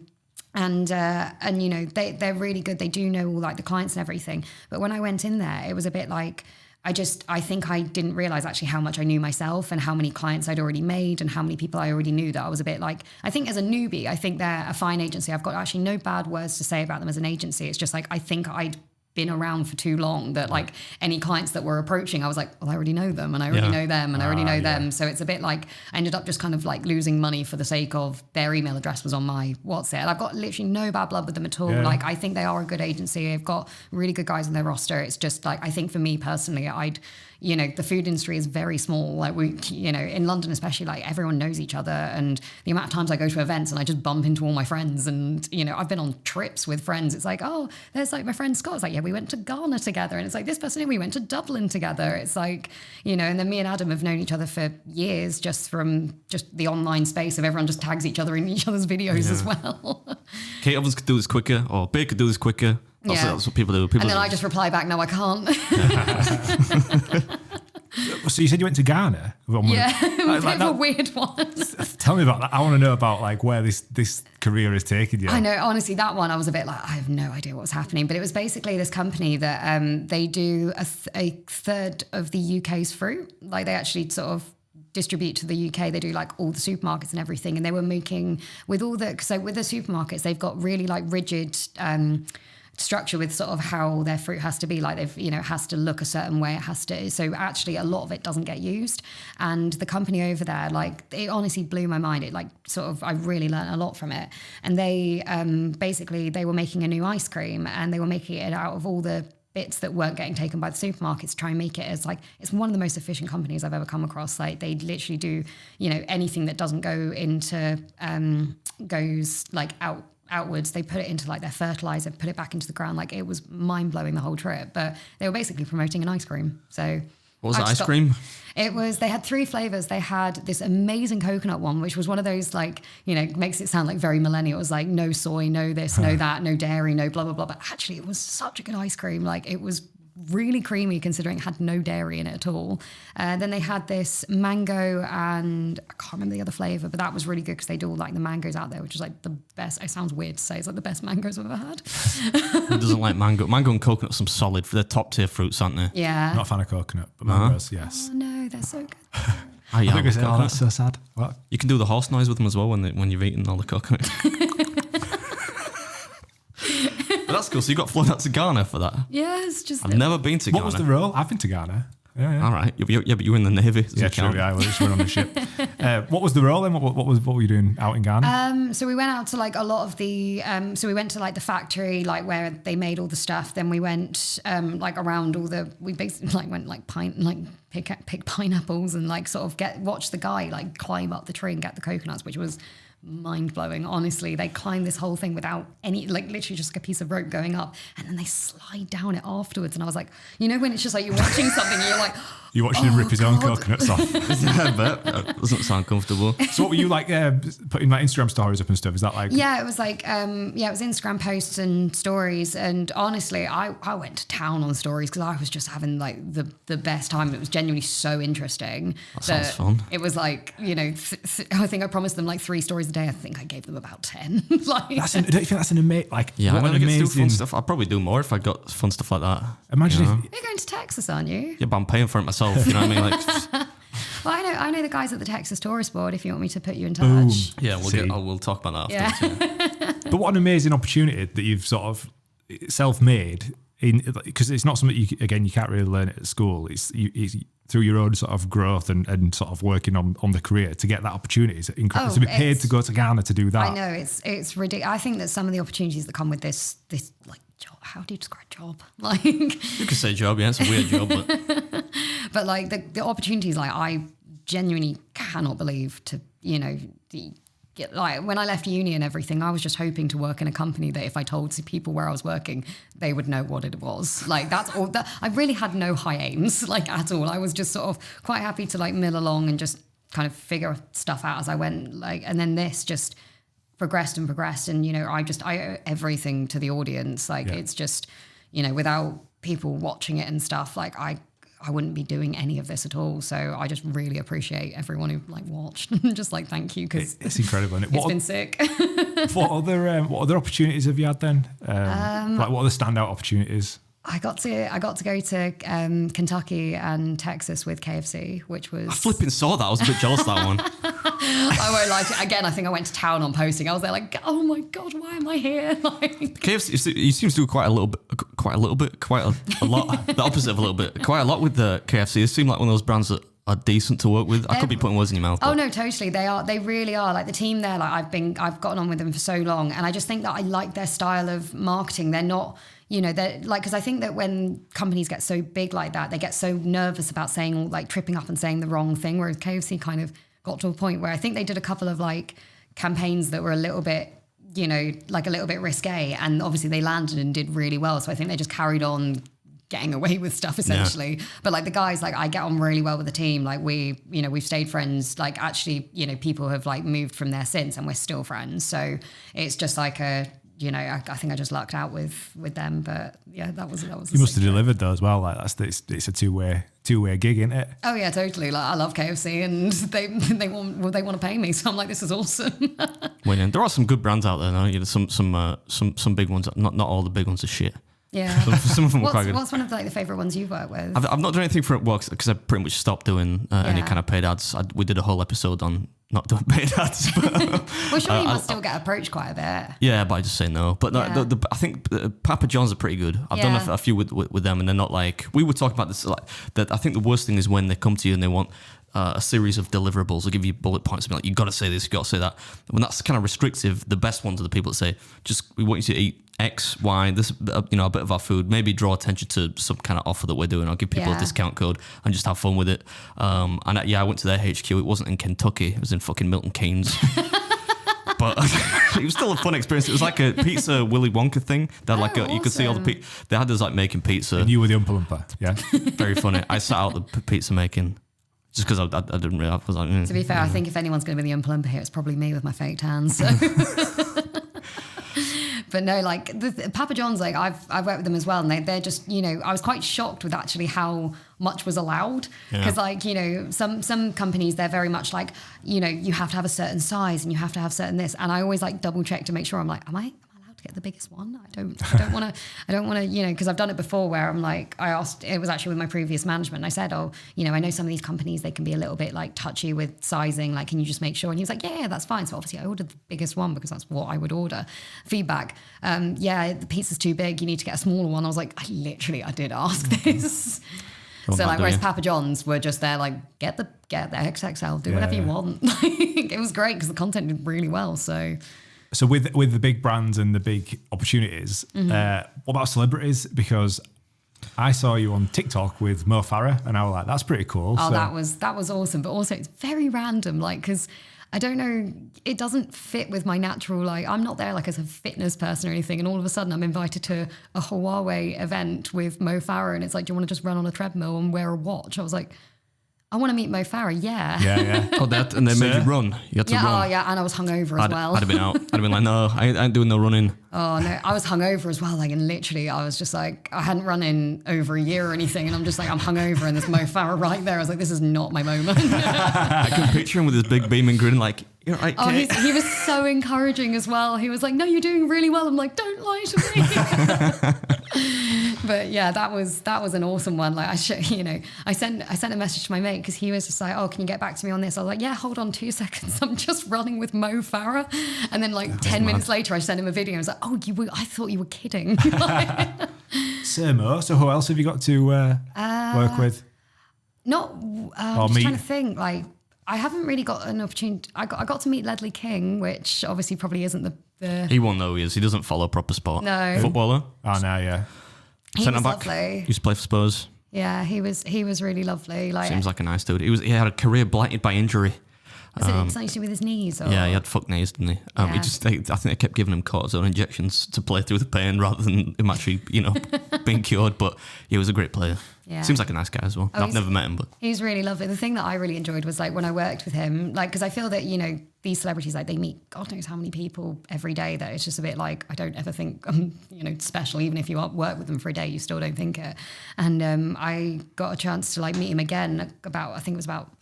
they're really good. They do know all like the clients and everything. But when I went in there, it was a bit like, I think I didn't realize actually how much I knew myself and how many clients I'd already made and how many people I already knew, that I was a bit like, I think as a newbie, I think they're a fine agency. I've got actually no bad words to say about them as an agency. It's just like, I think I'd been around for too long that like any clients that were approaching, I was like, well, I already know them and I already know them and I already know them. So it's a bit like I ended up just kind of like losing money for the sake of their email address was on my WhatsApp. I've got literally no bad blood with them at all. Yeah. Like I think they are a good agency. They've got really good guys on their roster. It's just like, I think for me personally, the food industry is very small. Like in London especially, like everyone knows each other, and the amount of times I go to events and I just bump into all my friends, and I've been on trips with friends. It's like, oh, there's like my friend Scott. It's like, yeah, we went to Ghana together, and it's like this person, we went to Dublin together. It's like, and then me and Adam have known each other for years, just from just the online space of everyone just tags each other in each other's videos as well. Kate Ovens could do this quicker, or Baker could do this quicker. That's what people do. And then I just reply back, no, I can't. So you said you went to Ghana? Yeah, it was a bit of a weird one. Tell me about that. I want to know about like where this career is taking you. I know, honestly, that one I was a bit like, I have no idea what was happening. But it was basically this company that they do a third of the UK's fruit. Like they actually sort of distribute to the UK. They do like all the supermarkets and everything. And they were making with the supermarkets, they've got really like rigid structure with sort of how their fruit has to be, like they've it has to look a certain way, it has to, so actually a lot of it doesn't get used. And the company over there, like it honestly blew my mind. It like sort of I really learned a lot from it. And they basically they were making a new ice cream, and they were making it out of all the bits that weren't getting taken by the supermarkets to try and make it as like, it's one of the most efficient companies I've ever come across. Like they literally do anything that doesn't go into goes like outwards, they put it into like their fertilizer, put it back into the ground. Like it was mind blowing the whole trip. But they were basically promoting an ice cream. So what was the ice cream? They had 3 flavors. They had this amazing coconut one, which was one of those like, makes it sound like very millennial. It was like no soy, no this, no that, no dairy, no blah, blah, blah. But actually it was such a good ice cream. Like it was really creamy considering it had no dairy in it at all. Then they had this mango, and I can't remember the other flavor, but that was really good because they do all like the mangoes out there, which is like the best. It sounds weird to say, it's like the best mangoes I've ever had. Who doesn't like mango? Mango and coconut are some solid, they're top tier fruits, aren't they? Yeah. Not a fan of coconut, but mangoes, yes. Oh no, they're so good. I think I said, oh, that's so sad. What? You can do the horse noise with them as well when you've eaten all the coconut. But that's cool. So you got flown out to Ghana for that? Yeah, it's just. I've never been to Ghana. What was the role? I've been to Ghana. Yeah. All right. But you were in the Navy. Yeah, true. Yeah, I was just on the ship. What was the role then? What were you doing out in Ghana? So we went out to like a lot of the. So we went to like the factory, like where they made all the stuff. Then we went like around all the. We basically like went like pick pineapples and like sort of watch the guy like climb up the tree and get the coconuts, which was mind blowing. Honestly, they climb this whole thing without any, like literally just like a piece of rope going up, and then they slide down it afterwards. And I was like, when it's just like you're watching something, and you're like, you watched him rip his own coconuts off. Yeah, but that doesn't sound comfortable. So what were you like putting like Instagram stories up and stuff? Is that like? Yeah, it was like it was Instagram posts and stories. And honestly, I went to town on stories because I was just having like the best time. It was genuinely so interesting. That sounds fun. It was like I think I promised them like 3 stories a day. I think I gave them about 10. Like, don't you think that's an amazing? Like, yeah, what I an never get to do amazing fun stuff. I'd probably do more if I got fun stuff like that. Imagine if you're going to Texas, aren't you? Yeah, but I'm paying for it myself. You know what I mean? Like, well, I know the guys at the Texas Tourist Board. If you want me to put you in touch. Boom. yeah, we'll talk about that afterwards. Yeah. But what an amazing opportunity that you've sort of self-made, because it's not something you can't really learn it at school. It's through your own sort of growth and sort of working on the career to get that opportunity. It's incredible to be paid to go to Ghana to do that. I know it's ridiculous. I think that some of the opportunities that come with this like job. How do you describe job? Like You could say job, yeah, it's a weird job, but like the opportunities, like I genuinely cannot believe like when I left uni and everything, I was just hoping to work in a company that if I told people where I was working, they would know what it was. Like that's all. I really had no high aims, like at all. I was just sort of quite happy to like mill along and just kind of figure stuff out as I went. Like, and then this just progressed, and I owe everything to the audience. Like it's just, without people watching it and stuff, like I wouldn't be doing any of this at all. So I just really appreciate everyone who like watched. Just like thank you, because it's incredible. Isn't it? It's been sick. what other opportunities have you had then? Like what are the standout opportunities? I got to go to Kentucky and Texas with KFC, which was. I flipping saw that. I was a bit jealous of that one. I won't lie to you. Again, I think I went to town on posting. I was there like, oh my God, why am I here? Like KFC, you seem to do quite quite a little bit, quite a lot. The opposite of a little bit, quite a lot with the KFC. It seemed like one of those brands that are decent to work with. I could be putting words in your mouth. Oh no, totally. They are. They really are. Like the team there. Like I've gotten on with them for so long, and I just think that I like their style of marketing. They're not. They're like, because I think that when companies get so big like that, they get so nervous about saying, like, tripping up and saying the wrong thing. Whereas KFC kind of got to a point where I think they did a couple of like campaigns that were a little bit, like a little bit risque, and obviously they landed and did really well. So I think they just carried on getting away with stuff essentially. Yeah. But like the guys, like I get on really well with the team. Like we've stayed friends. Like actually, people have like moved from there since, and we're still friends. So it's just like I think I just lucked out with them, but yeah, that was. You must have delivered though as well. Like it's a two-way gig, isn't it? Oh yeah, totally. Like I love KFC, and they want to pay me, so I'm like, this is awesome. Well, yeah, there are some good brands out there, though. Some big ones. Not all the big ones are shit. Yeah, some of them were quite good. What's one of like the favorite ones you've worked with? I've not done anything for it because I pretty much stopped doing any kind of paid ads. We did a whole episode on not doing paid ads. But, well, sure, you must still get approached quite a bit. Yeah, but I just say no. But no, I think Papa John's are pretty good. I've done a few with them, and they're not like we were talking about this. Like that, I think the worst thing is when they come to you and they want a series of deliverables. They'll give you bullet points and be like, you got to say this, you got to say that. When that's kind of restrictive, the best ones are the people that say, we want you to eat X, Y, this, a bit of our food. Maybe draw attention to some kind of offer that we're doing. I'll give people a discount code and just have fun with it. I went to their HQ. It wasn't in Kentucky. It was in fucking Milton Keynes. But it was still a fun experience. It was like a pizza Willy Wonka thing. They had like you could see all the they had us like making pizza. And you were the Oompa Loompa, yeah. Very funny. I sat out the pizza making. Just because I didn't really, I was like... To be fair, I think if anyone's going to be the Oompa Loompa here, it's probably me with my fake tan. So. But no, like the Papa John's, like I've worked with them as well, and they're just, I was quite shocked with actually how much was allowed, because some companies, they're very much like, you have to have a certain size and you have to have certain this, and I always like double check to make sure. I'm like, am I allowed to get the biggest one? I don't want to, because I've done it before where I'm like, I asked, it was actually with my previous management, and I said, I know some of these companies, they can be a little bit like touchy with sizing, like, can you just make sure? And he was like, yeah, that's fine. So obviously I ordered the biggest one because that's what I would order. Feedback, the pizza's too big, you need to get a smaller one. I was like, I did ask this. So like, whereas Papa John's were just there, like, get the XXL, do whatever you want. Like, it was great because the content did really well. So with the big brands and the big opportunities, what about celebrities? Because I saw you on TikTok with Mo Farah, and I was like, that's pretty cool. Oh, so that was awesome. But also it's very random, like, because I don't know, it doesn't fit with my natural, like, I'm not there like as a fitness person or anything, and all of a sudden I'm invited to a Huawei event with Mo Farah, and it's like, do you want to just run on a treadmill and wear a watch? I was like, I want to meet Mo Farah, yeah. Yeah. Oh, and they made you run. You had to run. Oh, yeah, and I was hungover as well. I'd have been out. I'd have been like, no, I ain't doing no running. Oh, no, I was hungover as well. Like, and literally, I was just like, I hadn't run in over a year or anything, and I'm just like, I'm hungover, and there's Mo Farah right there. I was like, this is not my moment. I can picture him with his big beaming grin, like, you're right, Kate. He was so encouraging as well. He was like, no, you're doing really well. I'm like, don't lie to me. But yeah, that was an awesome one. Like I sent a message to my mate because he was just like, oh, can you get back to me on this? I was like, yeah, hold on 2 seconds. I'm just running with Mo Farah. And then like 10 minutes later, I sent him a video. I was like, oh, I thought you were kidding. So Mo, so who else have you got to work with? I'm just trying to think. Like, I haven't really got an opportunity. I got to meet Ledley King, which obviously probably isn't the... He won't know who he is. He doesn't follow proper sport. No. Footballer? Oh, no, yeah. He was lovely. Used to play for Spurs. Yeah, he was really lovely. Like, seems like a nice dude. He had a career blighted by injury. Was it something to do with his knees? Or? Yeah, he had fucked knees, didn't he? I think they kept giving him cortisone injections to play through the pain rather than him actually, being cured. But he was a great player. Yeah. Seems like a nice guy as well. I've never met him, but he's really lovely. The thing that I really enjoyed was like when I worked with him, like, because I feel that, these celebrities, like, they meet God knows how many people every day, that it's just a bit like, I don't ever think I'm, special. Even if you work with them for a day, you still don't think it. And I got a chance to like meet him again I think it was about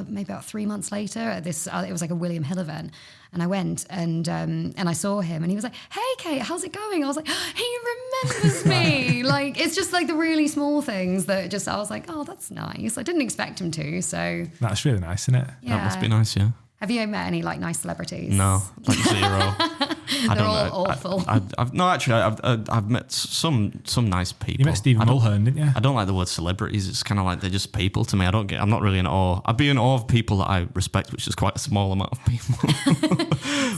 maybe about 3 months later at this, it was like a William Hill event, and I went and I saw him, and he was like, hey Kate, how's it going? I was like, he remembers me. Like, it's just like the really small things that just, I was like, oh, that's nice. I didn't expect him to, so. That's really nice, isn't it? Yeah. That must be nice, yeah. Have you met any like nice celebrities? No, like zero. They're all awful. I've met some nice people. You met Stephen Mulhern, didn't you? I don't like the word celebrities. It's kind of like they're just people to me. I'm not really in awe. I'd be in awe of people that I respect, which is quite a small amount of people.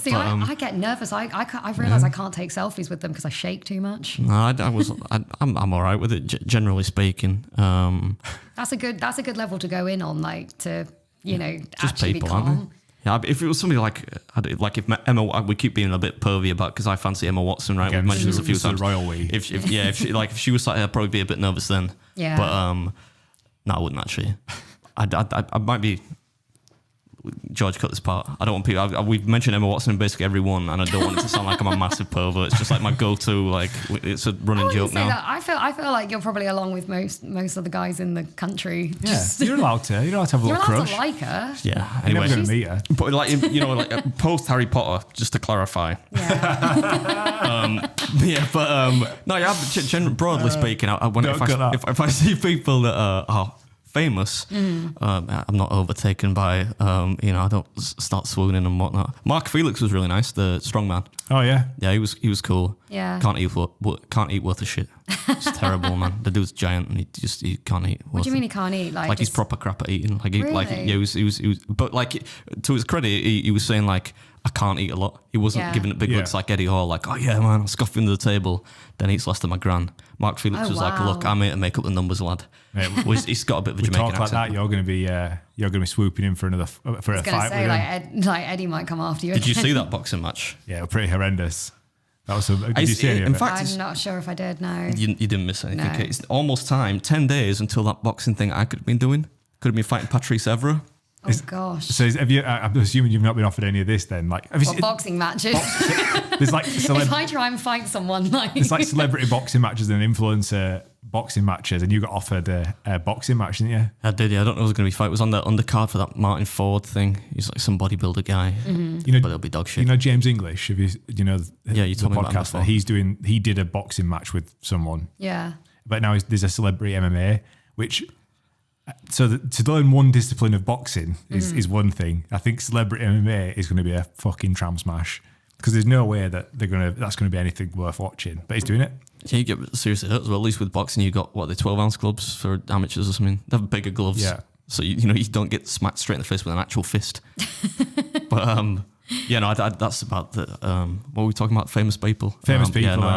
See, I get nervous. I realize I can't take selfies with them because I shake too much. No, I'm all right with it. Generally speaking, That's a good level to go in on, like to just actually people, be aren't calm. they? Yeah, if it was somebody like if Emma, we keep being a bit pervy about because I fancy Emma Watson, right? Again, We've mentioned this a few this is times. a royal we. If she was sat here, I'd probably be a bit nervous then. Yeah. But no, I wouldn't actually. I might be. George, cut this part. I don't want people. We've mentioned Emma Watson in basically every one, and I don't want it to sound like I'm a massive pervert. It's just like my go-to. Like it's a running joke now. That. I feel like you're probably along with most of the guys in the country. Yeah, you're allowed to. You're allowed to have a You're little allowed crush. to like her. Yeah. You're Anyway, never going to meet her. but like post Harry Potter, just to clarify. Yeah. No, yeah. Broadly speaking, if I see people that are famous, I'm not overtaken by. I don't start swooning and whatnot. Mark Felix was really nice, the strongman. Oh yeah. Yeah, he was cool. Yeah. Can't eat worth of shit. It's terrible, man. The dude's giant, and he can't eat. What do you mean he can't eat? Like he's just- proper crap at eating. Really? He was. But like to his credit, he was saying like I can't eat a lot. He wasn't Yeah. giving it big looks like Eddie Hall. Like, oh yeah, man, I'll scoff into the table. Then eats less than my gran. Mark Felix Oh, was like, wow. look, I'm here to make up the numbers, lad. Yeah, Well, he's got a bit of a We Jamaican talk like accent. that. You're going to be swooping in for a I was fight gonna with say him. like Eddie might come after you. Did you again. see that boxing match? Yeah, pretty horrendous. That was. Did you see any of In it? fact, I'm it's- not sure if I did. No. you didn't miss anything. No. It's almost time. 10 days until that boxing thing I could have been doing. Could have been fighting Patrice Evra. Oh gosh. So have you? I'm assuming you've not been offered any of this then. Like, have you What, seen, boxing matches? there's like If I try and fight someone, like it's like celebrity boxing matches and influencer boxing matches, and you got offered a boxing match, didn't you? I did, yeah. I don't know if it was going to be fight. It was on the undercard for that Martin Ford thing. He's like some bodybuilder guy. You know, But it'll be dog shit. You know James English. Have you? Yeah, you the told me about him podcast before. that he did a boxing match with someone, yeah. but now there's a celebrity MMA, which. So to learn one discipline of boxing is one thing. I think celebrity MMA is going to be a fucking tram smash because there's no way that that's going to be anything worth watching. But he's doing it. Yeah, you get seriously hurt as well. At least with boxing, you got the 12-ounce gloves for amateurs or something. They have bigger gloves. Yeah. So you don't get smacked straight in the face with an actual fist. But yeah, no, that's about the. What were we talking about? Famous people. Famous people. Yeah, no,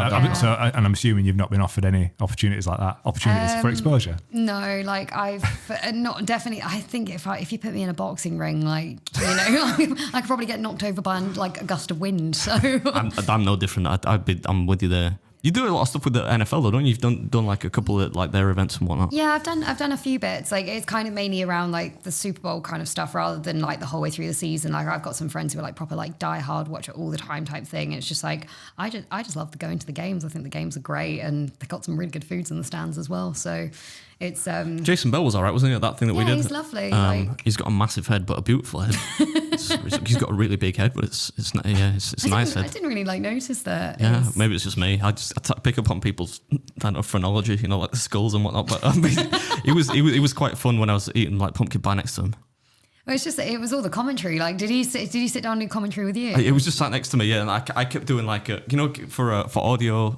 And I'm assuming you've not been offered any opportunities like that. Opportunities for exposure. No, like I've not definitely. I think if you put me in a boxing ring, like I could probably get knocked over by like a gust of wind. So I'm no different. I'm with you there. You do a lot of stuff with the NFL, though, don't you? You've done like a couple of like their events and whatnot. yeah, I've done a few bits. Like it's kind of mainly around like the Super Bowl kind of stuff rather than like the whole way through the season. Like I've got some friends who are like proper like die hard, watch it all the time type thing. And it's just like I just love going to the games. I think the games are great and they've got some really good foods in the stands as well. So it's Jason Bell was all right, wasn't he? At that thing that we Yeah, did. he's lovely, like- He's got a massive head, but a beautiful head. He's got a really big head, but it's a nice I head. didn't really like notice that. Yeah, It's- maybe it's just me. I pick up on people's kind of phrenology, like the skulls and whatnot. But it was quite fun when I was eating like pumpkin pie next to him. Well, it's just it was all the commentary. Like, did he sit down and do commentary with you? It was just sat next to me, yeah. And I kept doing like for audio.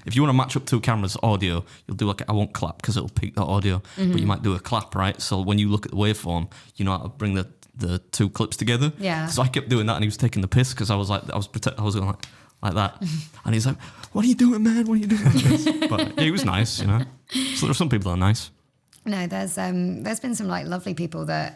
If you want to match up two cameras, audio, you'll do like I won't clap because it'll peak the audio, but you might do a clap, right? So when you look at the waveform, you know how to bring the two clips together. Yeah. So I kept doing that, and he was taking the piss because I was going like that, and he's like, "What are you doing, man? What are you doing?" Like this? But yeah, he was nice, So there are some people that are nice. No, there's been some like lovely people that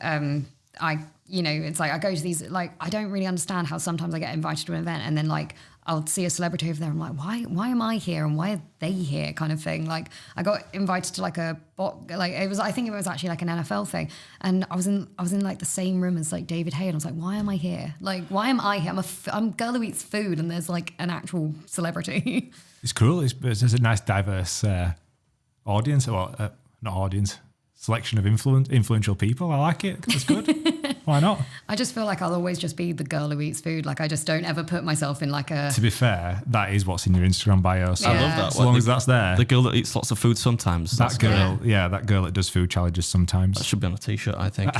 it's like I go to these, like I don't really understand how sometimes I get invited to an event and then like I'll see a celebrity over there. I'm like, why am I here and why are they here? Kind of thing. Like I got invited to like I think it was actually like an NFL thing, and I was in like the same room as like David Hay, and I was like, why am I here? Like why am I here? I'm a girl who eats food, and there's like an actual celebrity. It's cool. It's a nice diverse audience, or not audience, selection of influential people. I like it. It's good. Why not? I just feel like I'll always just be the girl who eats food. Like I just don't ever put myself in like a. To be fair, that is what's in your Instagram bio. So Yeah. I love that. as long as that's there. The girl that eats lots of food sometimes. That girl that does food challenges sometimes. That should be on a t-shirt, I think.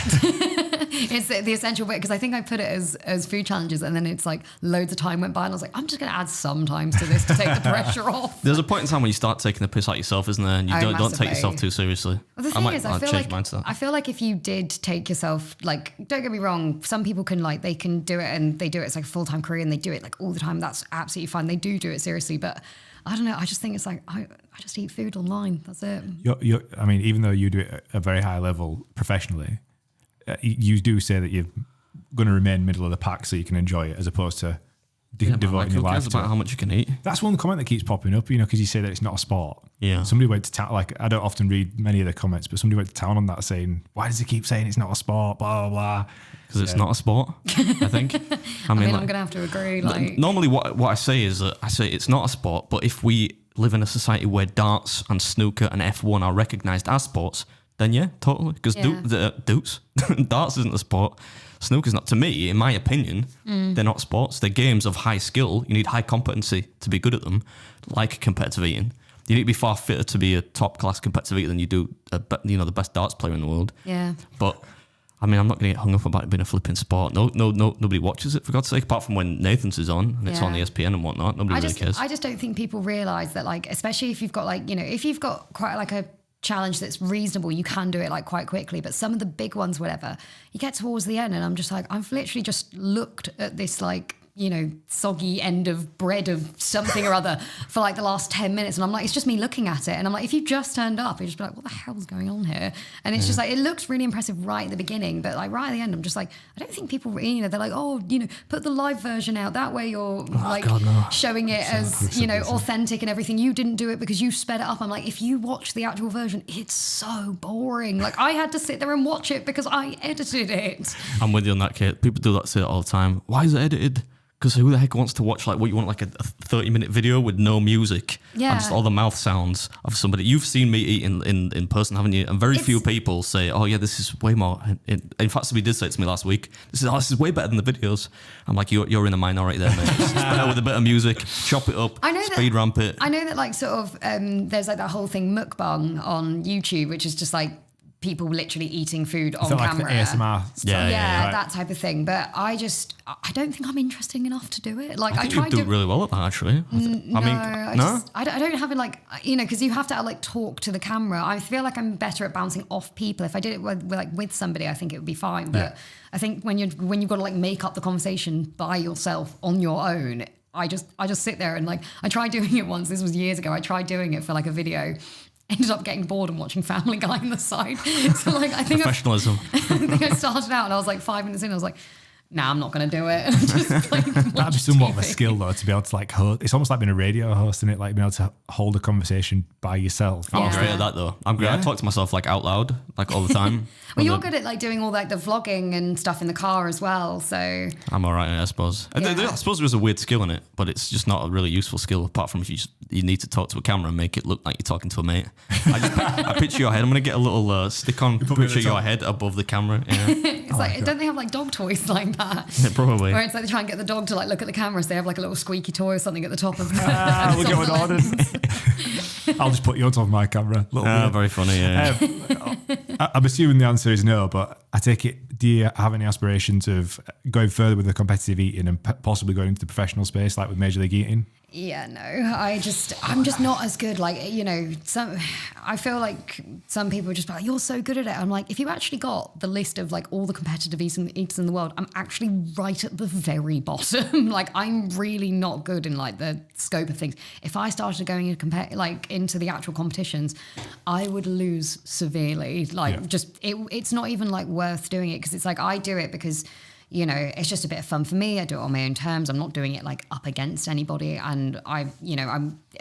It's the essential bit because I think I put it as food challenges and then it's like loads of time went by and I was like, I'm just going to add some times to this to take the pressure off. There's a point in time when you start taking the piss out yourself, isn't there? And you don't take yourself too seriously. Well, the thing is, I I feel like if you did take yourself, like, don't get me wrong, some people can like, they can do it and they do it as like a full-time career and they do it like all the time. That's absolutely fine. They do it seriously, but I don't know. I just think it's like, I just eat food online. That's it. I mean, even though you do it at a very high level professionally, you do say that you're going to remain middle of the pack so you can enjoy it as opposed to devoting your life to about how much you can eat. That's one comment that keeps popping up, because you say that it's not a sport. Yeah. Somebody went to town, like, I don't often read many of the comments, but somebody went to town on that saying, why does he keep saying it's not a sport, blah, blah, blah. Because it's not a sport, I think. I mean, I'm going to have to agree. Like, normally what I say is that I say it's not a sport, but if we live in a society where darts and snooker and F1 are recognised as sports, then yeah, totally. Because darts isn't a sport. Snooker's not. To me, in my opinion, they're not sports. They're games of high skill. You need high competency to be good at them, like competitive eating. You need to be far fitter to be a top class competitive eater than you do, the best darts player in the world. Yeah. But I mean, I'm not going to get hung up about it being a flipping sport. No, nobody watches it, for God's sake, apart from when Nathan's is on and it's on ESPN and whatnot. Nobody really cares. I just don't think people realise that, like, especially if you've got like, if you've got quite like a challenge that's reasonable, you can do it like quite quickly. But some of the big ones, whatever, you get towards the end and I'm just like, I've literally just looked at this like, soggy end of bread of something or other for like the last 10 minutes. And I'm like, it's just me looking at it. And I'm like, if you just turned up, you'd just be like, what the hell's going on here? And it's just like, it looks really impressive right at the beginning. But like right at the end, I'm just like, I don't think people really, they're like, oh, put the live version out. That way you're showing it as, authentic and everything. You didn't do it because you sped it up. I'm like, if you watch the actual version, it's so boring. Like I had to sit there and watch it because I edited it. I'm with you on that, Kate. People do that, say it all the time. Why is it edited? Because who the heck wants to watch like what you want, like a 30-minute video with no music and just all the mouth sounds of somebody? You've seen me eat in person, haven't you? And very few people say, "Oh yeah, this is way more." In fact, somebody did say it to me last week. This is way better than the videos. I'm like, you're in a minority there, mate. It's better with a bit of music. Chop it up. Speed ramp it. I know that like sort of there's like that whole thing mukbang on YouTube, which is just like people literally eating food on camera. Like the ASMR stuff? Yeah, that type of thing. But I don't think I'm interesting enough to do it. Like I think you do really well at that, actually. I don't have it like, because you have to like talk to the camera. I feel like I'm better at bouncing off people. If I did it with somebody, I think it would be fine. But I think when you've got to like make up the conversation by yourself on your own, I just sit there and like, I tried doing it once. This was years ago. I tried doing it for like a video. Ended up getting bored and watching Family Guy on the side. So like, I think professionalism. I think I started out and I was like 5 minutes in. I was like, nah, I'm not going to do it. Just, like, that'd be somewhat of a skill though, to be able to like host. It's almost like being a radio host, isn't it? Like being able to hold a conversation by yourself. I'm great at that though. I'm great. I talk to myself like out loud, like all the time. Well, you're good at like doing all like the vlogging and stuff in the car as well. So I'm all right, I suppose. Yeah. I suppose there's a weird skill in it, but it's just not a really useful skill apart from if you need to talk to a camera and make it look like you're talking to a mate. I picture your head. I'm going to get a little stick-on picture your head above the camera. Yeah. It's like, don't they have like dog toys like that? Yeah, probably. Where it's like they try and get the dog to like look at the camera, so they have like a little squeaky toy or something at the top of we're going on. I'll just put you on top of my camera. Very funny, yeah. I'm assuming the answer is no, but I take it, do you have any aspirations of going further with the competitive eating and possibly going into the professional space like with Major League Eating? Yeah, no, I'm just not as good. Like, I feel like some people are just like, you're so good at it. I'm like, if you actually got the list of like all the competitive eaters in the world, I'm actually right at the very bottom. Like, I'm really not good in like the scope of things. If I started going into the actual competitions, I would lose severely. Like, it's not even like worth doing it because it's like I do it because it's just a bit of fun for me. I do it on my own terms. I'm not doing it like up against anybody. And I'm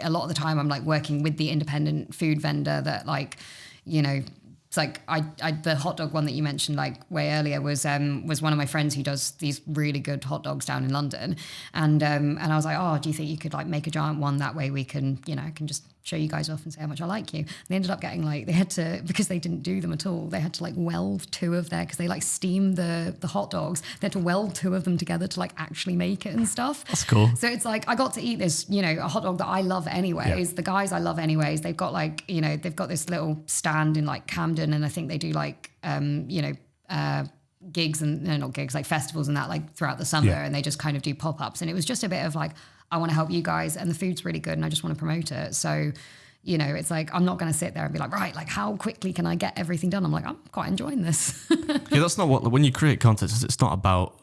a lot of the time I'm like working with the independent food vendor that like, it's like the hot dog one that you mentioned like way earlier was one of my friends who does these really good hot dogs down in London. And I was like, oh, do you think you could like make a giant one? That way we can, I can just show you guys off and say how much I like you. And they ended up getting like, they had to, because they didn't do them at all, they had to like weld two of their, because they like steam the hot dogs, they had to weld two of them together to like actually make it and stuff. That's cool. So it's like, I got to eat this, a hot dog that I love anyways. Yeah. The guys I love anyways. They've got like, they've got this little stand in like Camden and I think they do like, gigs and no, not gigs, like festivals and that, like throughout the summer, Yeah. and they just kind of do pop-ups. And it was just a bit of like, I want to help you guys, and the food's really good, and I just want to promote it. So, you know, it's like, I'm not going to sit there and be like, right, like how quickly can I get everything done? I'm like, I'm quite enjoying this. Yeah, that's not what, when you create content, it's not about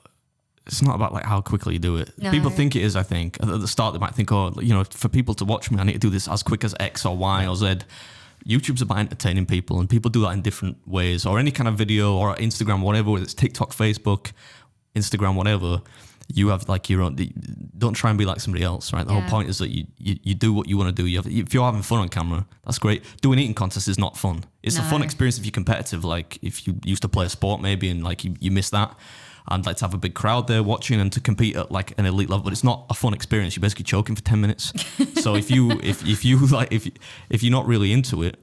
like how quickly you do it. No. People think it is, I think. At the start, they might think, oh, you know, for people to watch me, I need to do this as quick as X or Y or Z. YouTube's about entertaining people, and people do that in different ways, or any kind of video or Instagram, whatever, whether it's TikTok, Facebook, Instagram, whatever. You have like your own, don't try and be like somebody else, right? The whole point is that you do what you want to do. If you're having fun on camera, that's great. Doing eating contests is not fun. It's a fun experience if you're competitive, like if you used to play a sport maybe and like you miss that. And like to have a big crowd there watching and to compete at like an elite level, but it's not a fun experience. You're basically choking for 10 minutes. So if you're not really into it,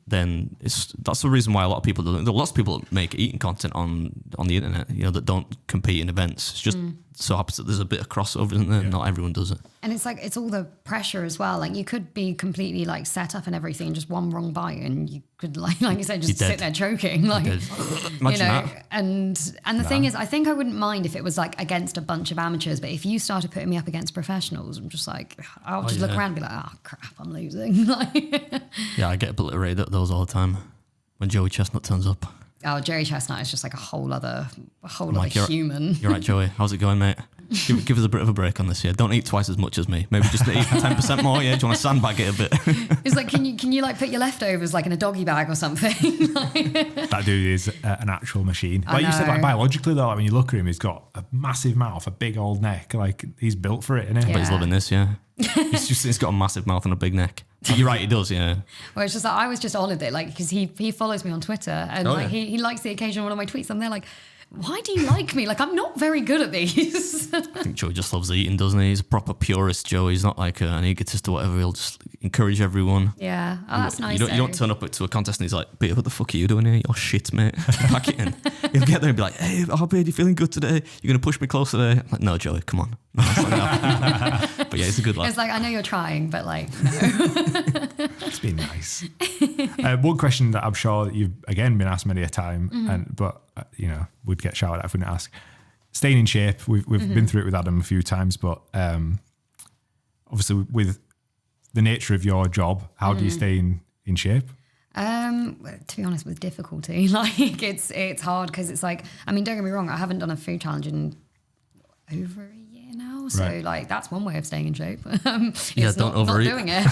then that's the reason why a lot of people do. There are lots of people that make eating content on the internet, you know, that don't compete in events. It's just so happens that there's a bit of crossover, isn't there? Yeah. Not everyone does it. And it's like, it's all the pressure as well. Like you could be completely like set up and everything, just one wrong bite and you could like you said, just sit there choking. Like, Imagine you know, that. And the thing is, I think I wouldn't mind if it was like against a bunch of amateurs, but if you started putting me up against professionals, I'm just like, I'll just look around and be like, oh crap, I'm losing. Yeah, I get obliterated at those all the time when Joey Chestnut turns up. Oh, Joey Chestnut is just like a whole other you're, human. You're right, Joey. How's it going, mate? Give us a bit of a break on this, yeah. Don't eat twice as much as me. Maybe just eat 10% more, yeah. Do you want to sandbag it a bit? It's like, can you like put your leftovers like in a doggy bag or something? That dude is an actual machine. Like you said, like biologically though, like when you look at him, he's got a massive mouth, a big old neck. Like he's built for it, innit? Yeah. But he's loving this, yeah. He's got a massive mouth and a big neck. You're right, he does, yeah. Well, it's just that I was just honoured it, like, because he follows me on Twitter and he likes the occasional one of my tweets. And they're like, why do you like me? Like, I'm not very good at these. I think Joey just loves eating, doesn't he? He's a proper purist, Joey. He's not like an egotist or whatever. He'll just encourage everyone. Yeah, that's nice. You don't turn up to a contest and he's like, "Peter, what the fuck are you doing here? You're shit, mate." Pack it in. He'll get there and be like, "Hey, Arbid, you feeling good today? You're going to push me close today?" I'm like, "No, Joey, come on." No, that's not gonna happen. But yeah, he's a good lad. It's like, I know you're trying, but like, no. It's been nice. One question that I'm sure you've again been asked many a time, but you know, would get shouted at if we didn't ask. Staying in shape, we've been through it with Adam a few times, but obviously with the nature of your job, how do you stay in shape? To be honest, with difficulty, like it's hard because it's like, I mean, don't get me wrong, I haven't done a food challenge in over a year now, so like that's one way of staying in shape. Yeah, don't overeat. Not doing it.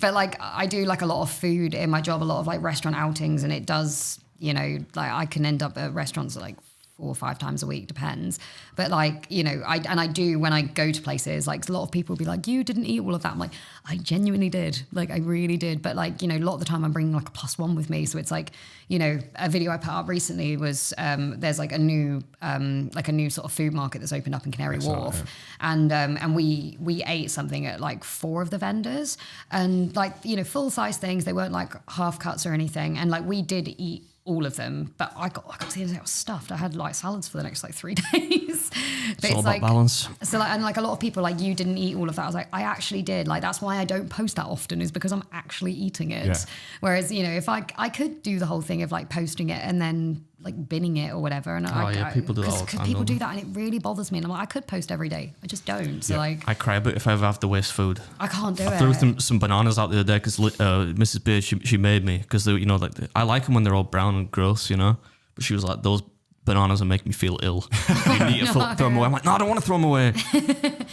But like I do like a lot of food in my job, a lot of like restaurant outings, and it does, you know, like I can end up at restaurants like 4 or 5 times a week, depends. But like, you know, I do when I go to places, like a lot of people will be like, you didn't eat all of that. I'm like, I genuinely did. Like I really did. But like, you know, a lot of the time I'm bringing like a +1 with me. So it's like, you know, a video I put up recently was there's like a new sort of food market that's opened up in Canary Wharf. And we ate something at like 4 of the vendors, and like, you know, full size things. They weren't like half cuts or anything. And like we did eat all of them, but I got to the end of it, I was stuffed. I had like salads for the next like 3 days. But it's all about like balance. So like, and like a lot of people like, you didn't eat all of that. I was like, I actually did. Like that's why I don't post that often, is because I'm actually eating it. Yeah. Whereas, you know, if I could do the whole thing of like posting it and then like binning it or whatever. And people do that all the time. People do that, and it really bothers me. And I'm like, I could post every day. I just don't. So like, I cry a bit if I ever have to waste food. I can't do it. I threw some bananas out the other day because Mrs. Beard, she made me, because you know, like I like them when they're all brown and gross, you know. But she was like, those bananas are making me feel ill. You need to throw them away. I'm like, no, I don't want to throw them away.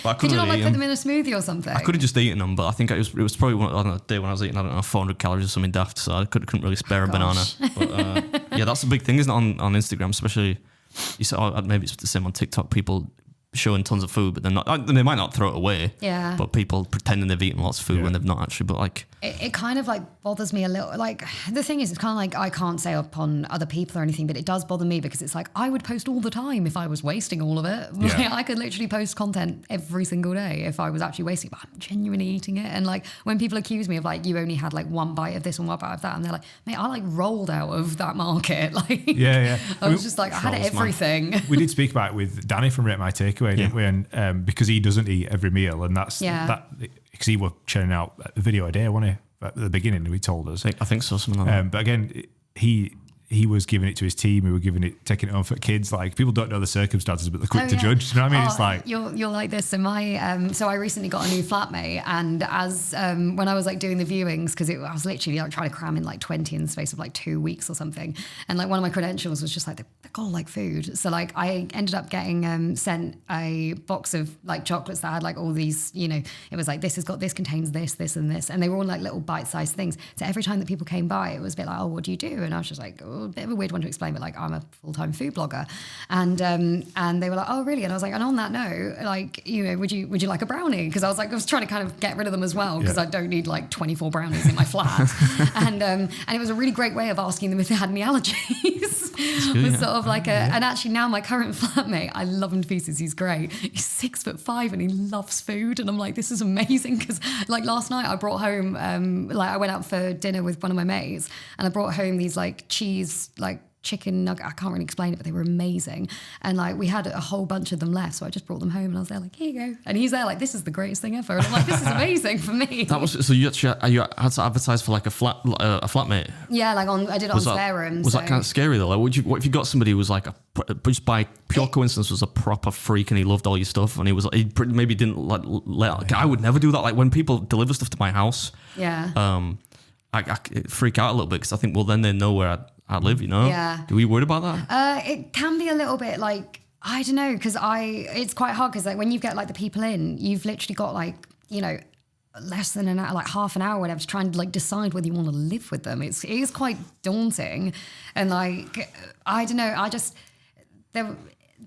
But I could you not like put them in a smoothie or something? I could have just eaten them, but I think it was probably a day when I was eating, I don't know, 400 calories or something daft, so I couldn't really spare a banana. But yeah, that's a big thing, isn't it, on Instagram, especially. You saw, maybe it's the same on TikTok, people showing tons of food, but they're not. They might not throw it away. Yeah. But people pretending they've eaten lots of food when they've not actually. But like, it kind of like bothers me a little. Like the thing is, it's kind of like I can't say upon other people or anything, but it does bother me because it's like I would post all the time if I was wasting all of it. Yeah. Like, I could literally post content every single day if I was actually wasting, but I'm genuinely eating it. And like when people accuse me of like, you only had like 1 bite of this and 1 bite of that, and they're like, mate, I like rolled out of that market. Like, yeah. I was just like, I had everything. We did speak about it with Danny from Rate My Takeaway, didn't we? And because he doesn't eat every meal, and that's that, because he was churning out a video a day, wasn't he? At the beginning, he told us. I think so, something like that. But again, he he was giving it to his team, who were taking it home for kids. Like, people don't know the circumstances, but they're quick to judge. Do you know what I mean? It's like, you're like this. So so I recently got a new flatmate, and as when I was like doing the viewings, because I was literally like trying to cram in like 20 in the space of like 2 weeks or something, and like one of my credentials was just like they gotta like food. So like I ended up getting sent a box of like chocolates that had like all these, it was like this contains this and this, and they were all like little bite-sized things. So every time that people came by, it was a bit like, oh, what do you do? And I was just like, oh, a bit of a weird one to explain, but like I'm a full-time food blogger, and they were like, oh really? And I was like, and on that note, like, would you like a brownie? Because I was trying to kind of get rid of them as well, because I don't need like 24 brownies in my flat. and it was a really great way of asking them if they had any allergies. It was sort of like and actually now my current flatmate, I love him to pieces. He's great. He's 6'5" and he loves food, and I'm like, this is amazing, because like last night I brought home like I went out for dinner with one of my mates, and I brought home these like cheese like chicken nugget. I can't really explain it, but they were amazing. And like we had a whole bunch of them left, so I just brought them home, and I was there like, here you go. And he's there like, this is the greatest thing ever. And I'm like, this is amazing for me. That was so you had to advertise for like a flatmate. Yeah, like I did it on Spare Room. Was that kind of scary though? Like, what if you got somebody who was like just by pure coincidence was a proper freak, and he loved all your stuff, and he maybe didn't let. I would never do that. Like when people deliver stuff to my house, I freak out a little bit, because I think, well, then they know where I live, Yeah. Do we worried about that? It can be a little bit like, I don't know, because it's quite hard, because like when you get like the people in, you've literally got like, less than an hour, like half an hour, whatever, to try and like decide whether you want to live with them. It is quite daunting, and like I don't know,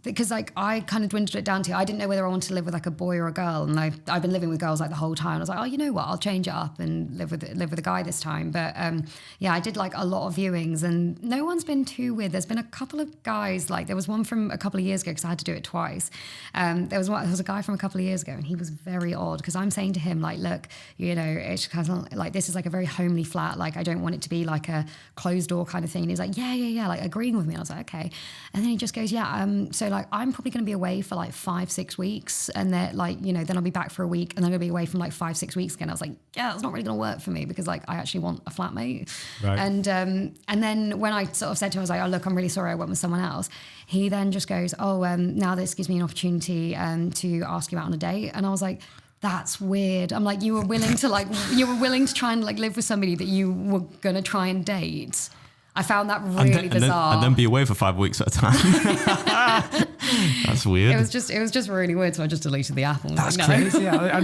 because like I kind of dwindled it down to, I didn't know whether I wanted to live with like a boy or a girl, and I've been living with girls like the whole time. I was like, oh, you know what, I'll change it up and live with a guy this time. But I did like a lot of viewings, and no one's been too weird. There's been a couple of guys, like there was one from a couple of years ago, because I had to do it twice. There was a guy from a couple of years ago, and he was very odd, because I'm saying to him like, look, it's kind of like, this is like a very homely flat, like I don't want it to be like a closed door kind of thing. And he's like, yeah, like agreeing with me. I was like, okay. And then he just goes, so like I'm probably going to be away for like 5-6 weeks, and then like then I'll be back for a week, and then I'm going to be away from like 5-6 weeks again. I was like, yeah, that's not really going to work for me, because like I actually want a flatmate. Right. And then when I sort of said to him, I was like, oh look, I'm really sorry, I went with someone else. He then just goes, now this gives me an opportunity to ask you out on a date. And I was like, that's weird. I'm like, you were willing to try and like live with somebody that you were going to try and date. I found that really bizarre. And then be away for 5 weeks at a time. That's weird. It was just really weird. So I just deleted the app. That's crazy. I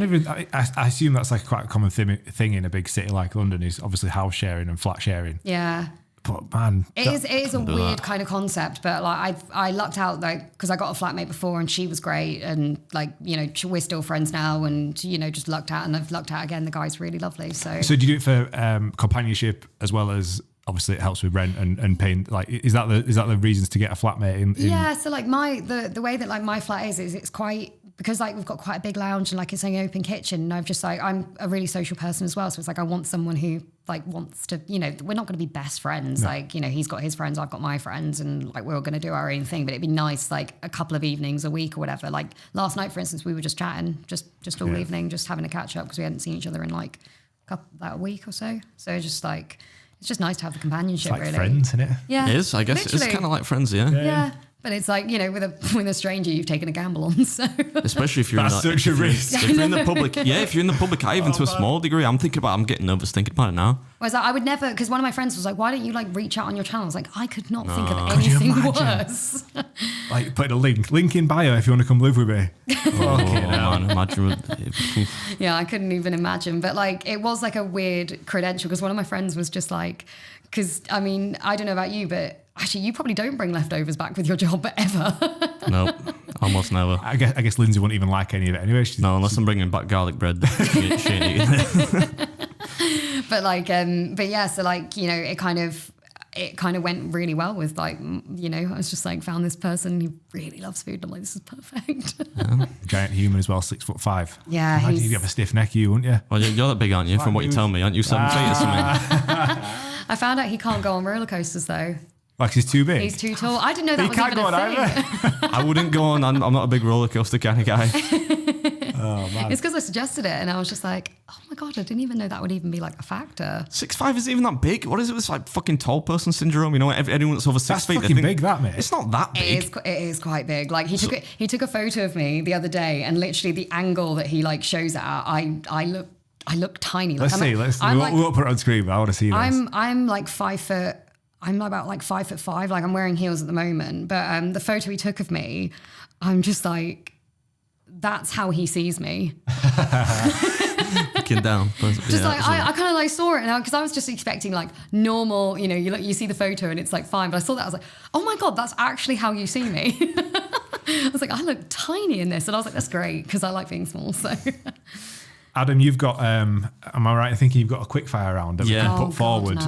assume that's like quite a common thing in a big city like London, is obviously house sharing and flat sharing. Yeah. But man, it is a weird kind of concept. But like I lucked out, like, because I got a flatmate before, and she was great, and like we're still friends now, and just lucked out, and I've lucked out again. The guy's really lovely. So do you do it for companionship as well as? Obviously, it helps with rent and paying. Like, is that the reasons to get a flatmate? In Yeah. So like the way that like my flat is it's quite, because like we've got quite a big lounge, and like it's an open kitchen. And I've just like, I'm a really social person as well. So it's like I want someone who like wants to, we're not going to be best friends. No. Like he's got his friends, I've got my friends, and like we're all going to do our own thing. But it'd be nice like a couple of evenings a week or whatever. Like last night, for instance, we were just chatting, just all evening, just having a catch up, because we hadn't seen each other in like a week or so. So just like. It's just nice to have the companionship, it's like really. Friends, isn't it? Yeah. It is, I guess. Literally. It's kind of like Friends, yeah. Yeah. But it's like, with a stranger you've taken a gamble on. So especially if you're in such a risk. If you're in the public, if you're in the public eye, even to a small degree, I'm getting nervous thinking about it now. Whereas I would never, because one of my friends was like, why don't you like reach out on your channel? I was like, I could not think of anything worse. Like put a link in bio if you want to come live with me. Man, imagine. Yeah, I couldn't even imagine. But like, it was like a weird credential, because one of my friends was just like, because I mean, I don't know about you, but actually you probably don't bring leftovers back with your job ever. No, almost never. I guess Lindsay wouldn't even like any of it anyway. No, unless I'm bringing back garlic bread. She ain't eating it. But like, but yeah, so like, it kind of went really well with like, I was just like, found this person who really loves food. I'm like, this is perfect. Yeah. Giant human as well, 6'5". Yeah. Imagine you'd have a stiff neck, wouldn't you? Well, you're that big, aren't you? From what you tell me, aren't you 7 feet or something? I found out he can't go on roller coasters though. Like he's too big? He's too tall. I didn't know that was even a thing. I wouldn't go on. I'm not a big roller coaster kind of guy. Oh man. It's because I suggested it, and I was just like, oh my God, I didn't even know that would even be like a factor. 6'5" isn't even that big. What is it? It's like fucking tall person syndrome. You know, anyone that's over 6 That's feet. fucking big, that, mate. It's not that big. It is quite big. Like he took a photo of me the other day, and literally the angle that he like shows it at, I look tiny. Like, Let's see. We won't put it on screen, but I want to see this. I'm like 5 foot. I'm about like 5'5". Like I'm wearing heels at the moment, but the photo he took of me, I'm just like, that's how he sees me. Looking down. Just like I kind of like saw it now because I was just expecting like normal. You know, you see the photo and it's like fine, but I saw that I was like, oh my God, that's actually how you see me. I was like, I look tiny in this, and I was like, that's great because I like being small. So. Adam, you've got, am I right in thinking you've got a quick fire round that we can put forward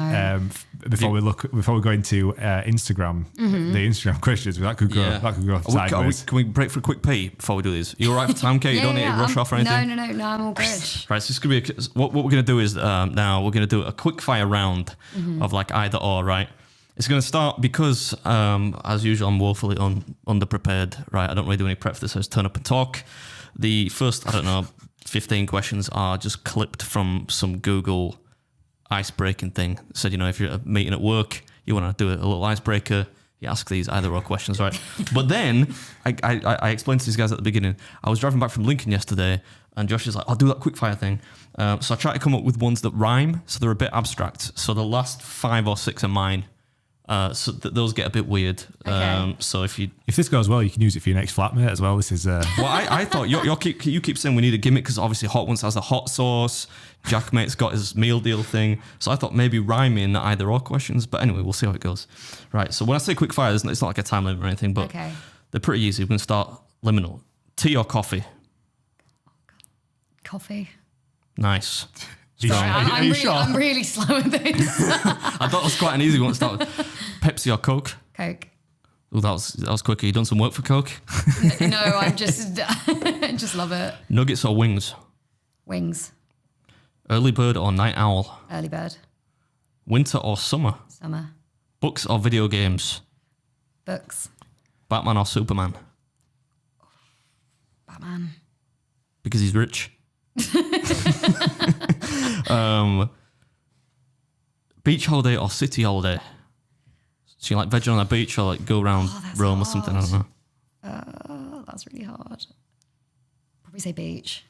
before we go into Instagram, the Instagram questions? That could go sideways. Can we break for a quick pee before we do these? You all right for time, Kate? You don't need to rush off or anything? No, I'm all good. Right, so it's gonna be what we're gonna do is now we're gonna do a quick fire round of like either or, right? It's gonna start because as usual I'm woefully underprepared, right? I don't really do any prep for this. I just turn up and talk. The first, 15 questions are just clipped from some Google icebreaking thing. It said, if you're at a meeting at work, you want to do a little icebreaker, you ask these either or questions, right? But then I explained to these guys at the beginning, I was driving back from Lincoln yesterday, and Josh is like, I'll do that quick fire thing. So I try to come up with ones that rhyme, so they're a bit abstract. So the last 5 or 6 are mine. So those get a bit weird. Okay. So if this goes well, you can use it for your next flatmate as well. This is well, I thought you keep saying we need a gimmick because obviously Hot Ones has the hot sauce. Jackmate's got his meal deal thing. So I thought maybe rhyming either or questions. But anyway, we'll see how it goes. Right. So when I say quick fire, it's not like a time limit or anything, but they're pretty easy. We're gonna start liminal. Tea or coffee? Coffee. Nice. Sorry, I'm really slow at this. I thought it was quite an easy one to start with. Pepsi or Coke? Coke. Oh, that was quick. You done some work for Coke? No, I'm just just love it. Nuggets or wings? Wings. Early bird or night owl? Early bird. Winter or summer? Summer. Books or video games? Books. Batman or Superman? Batman. Because he's rich. Beach holiday or city holiday? So you like vegging on a beach or like go around Rome or something? I don't know. That's really hard. Probably say beach.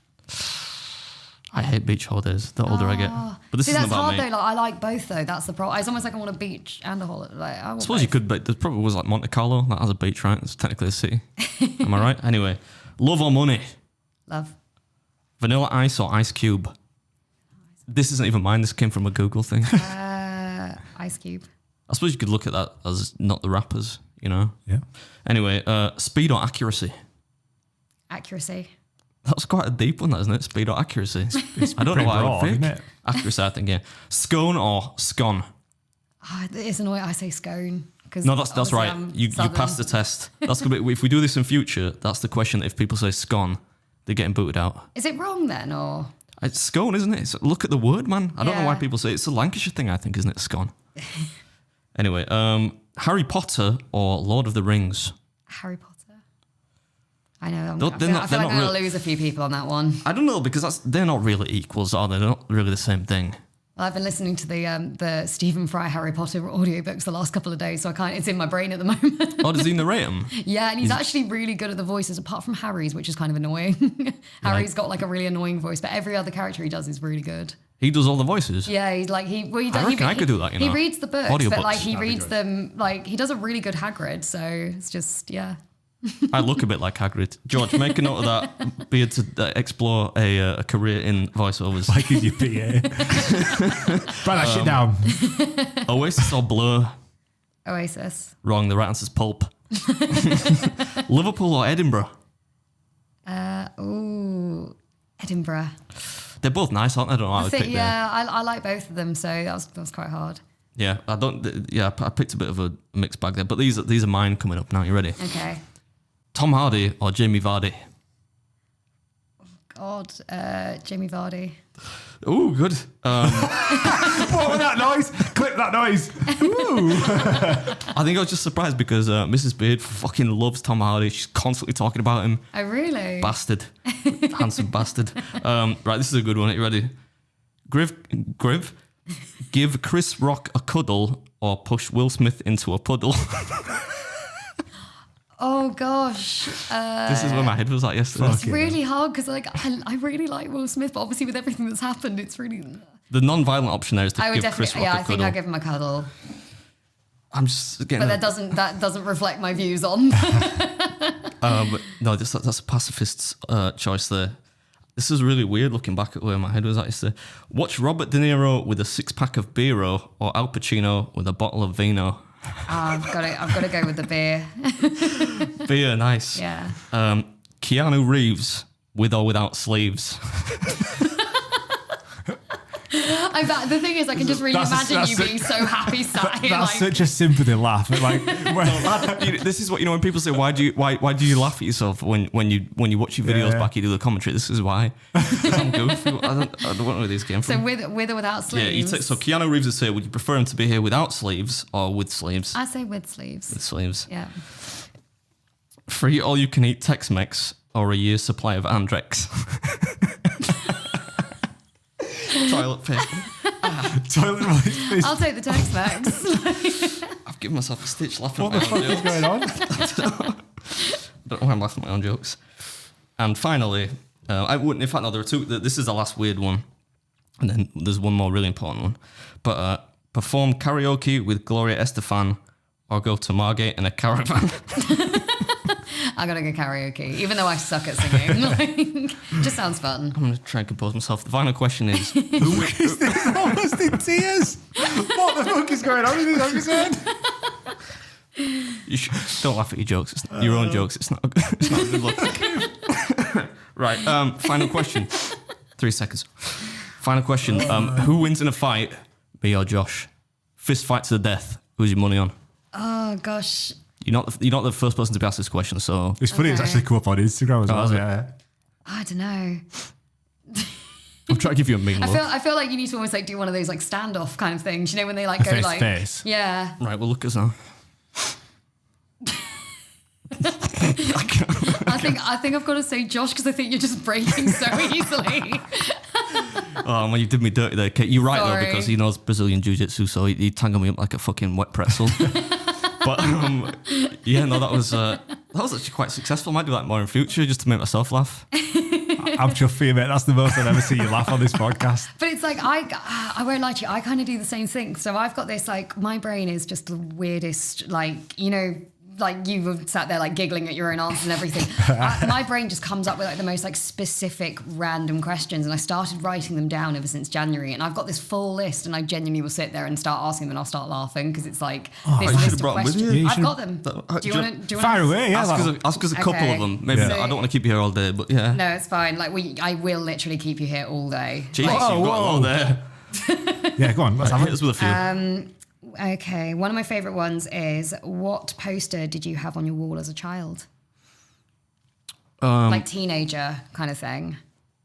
I hate beach holidays the older I get. But this isn't that's about hard me. though. Like I like both though. That's the problem. It's almost like I want a beach and a holiday. Like, I suppose you could, but there probably was like Monte Carlo. That has a beach, right? It's technically a city. Am I right? Anyway, love or money? Love. Vanilla Ice or Ice Cube? This isn't even mine. This came from a Google thing. Ice Cube. I suppose you could look at that as not the rappers, Yeah. Anyway, speed or accuracy? Accuracy. That's quite a deep one, isn't it? Speed or accuracy? I don't know why I would pick. Accuracy, I think, yeah. Scone or scone? It's annoying. I say scone. No, that's right. You passed the test. That's gonna be, if we do this in future, that's the question. If people say scone, they're getting booted out. Is it wrong then, or? It's scone, isn't it? Look at the word, man. I don't know why people say it. It's a Lancashire thing, I think, isn't it? Scone. Anyway, Harry Potter or Lord of the Rings? Harry Potter. I know. I feel like I'm going to lose a few people on that one. I don't know, because they're not really equals, are they? They're not really the same thing. Well, I've been listening to the Stephen Fry Harry Potter audiobooks the last couple of days, so it's in my brain at the moment. Oh, does he narrate them? Yeah, and he's actually really good at the voices, apart from Harry's, which is kind of annoying. Harry's got like a really annoying voice, but every other character he does is really good. He does all the voices? Yeah, he's like, I could do that, He reads the books, audiobooks. but like he reads them, like he does a really good Hagrid, so it's just, yeah. I look a bit like Hagrid. George, make a note of that. Be able to explore a career in voiceovers. Like in your PA. Write that shit down. Oasis or Blur? Oasis. Wrong, the right answer's Pulp. Liverpool or Edinburgh? Edinburgh. They're both nice, aren't they? I don't know how I pick I like both of them, so that was quite hard. Yeah, I picked a bit of a mixed bag there, but these are mine coming up now. You ready? Okay. Tom Hardy or Jamie Vardy? God, Jamie Vardy. Ooh, good. What was that noise? Clip that noise. Ooh. I think I was just surprised because Mrs. Beard fucking loves Tom Hardy. She's constantly talking about him. Oh, really? Bastard. Handsome bastard. Right, this is a good one. Are you ready? Griv, give Chris Rock a cuddle or push Will Smith into a puddle. Oh gosh, This is where my head was at yesterday. it's really hard because like I really like Will Smith, but obviously with everything that's happened, it's really. The non-violent option there is to I would give Chris definitely, Rock yeah, a I think cuddle. I'll give him a cuddle, I'm just getting. but that doesn't reflect my views on. No, that's a pacifist's choice there. This is really weird looking back at where my head was at. It's watch Robert De Niro with a 6-pack of Beero or Al Pacino with a bottle of vino. I've got to go with the beer. Beer, nice. Yeah. Keanu Reeves with or without sleeves. The thing is, I can just really imagine you being so happy sat here. That's Like, such a sympathy laugh. Like, This is what, when people say, why do you laugh at yourself when you watch your videos Yeah. back, you do the commentary? This is why. Because I'm goofy. I don't know where these came from. so with or without sleeves. Yeah, so Keanu Reeves would say, would you prefer him to be here without sleeves or with sleeves? I say with sleeves. With sleeves. Yeah. Free all-you-can-eat Tex-Mex or a year's supply of Andrex? Toilet paper. toilet roll his fist. I'll take the Tex-Mex. I've given myself a stitch laughing What at the my own fuck is jokes. going on? I don't know why I'm laughing at my own jokes. And finally, in fact, no, there are two. This is the last weird one. And then there's one more really important one. But perform karaoke with Gloria Estefan or go to Margate in a caravan. I'm gonna go karaoke, even though I suck at singing. Like, just sounds fun. I'm going to try and compose myself. The final question is, Is this almost in tears? What the fuck is going on in this episode? don't laugh at your jokes. It's not, your own jokes. It's not a good look. Right. Final question. 3 seconds. Final question. Who wins in a fight? Me or Josh? Fist fight to the death. Who's your money on? Oh gosh. You're not the first person to be asked this question, so It's funny, it's Okay. actually come up on Instagram as well. is it? Yeah. I don't know. I'm trying to give you a mean look. I feel like you need to almost like do one of those like standoff kind of things. You know when they like go Face to like face. Yeah. Right, well, look at us now. I think I've got to say Josh because I think you're just breaking so easily. Oh, man, you did me dirty there, Kate. You're right, Sorry. though, because he knows Brazilian Jiu-Jitsu, so he tangled me up like a fucking wet pretzel. But, yeah, no, that was actually quite successful. Might do that more in future, just to make myself laugh. I'm chuffed for you, mate. That's the most I've ever seen you laugh on this podcast. But it's like I won't lie to you. I kind of do the same thing. So I've got this like my brain is just the weirdest. Like like you were sat there like giggling at your own answers and everything. My brain just comes up with like the most like specific random questions, and I started writing them down ever since January. And I've got this full list, and I genuinely will sit there and start asking them, and I'll start laughing because it's like this you list should've of brought them with questions. you. You I've should've- got them. Do you want to? Fire away, yeah. Ask us a couple Okay. of them. Maybe Yeah. I don't want to keep you here all day, but yeah. No, it's fine. Like I will literally keep you here all day. Jesus, Like, you've got a lot there. Yeah, go on. Let's have Hit it. us with a few. Okay, one of my favourite ones is what poster did you have on your wall as a child? Like teenager kind of thing.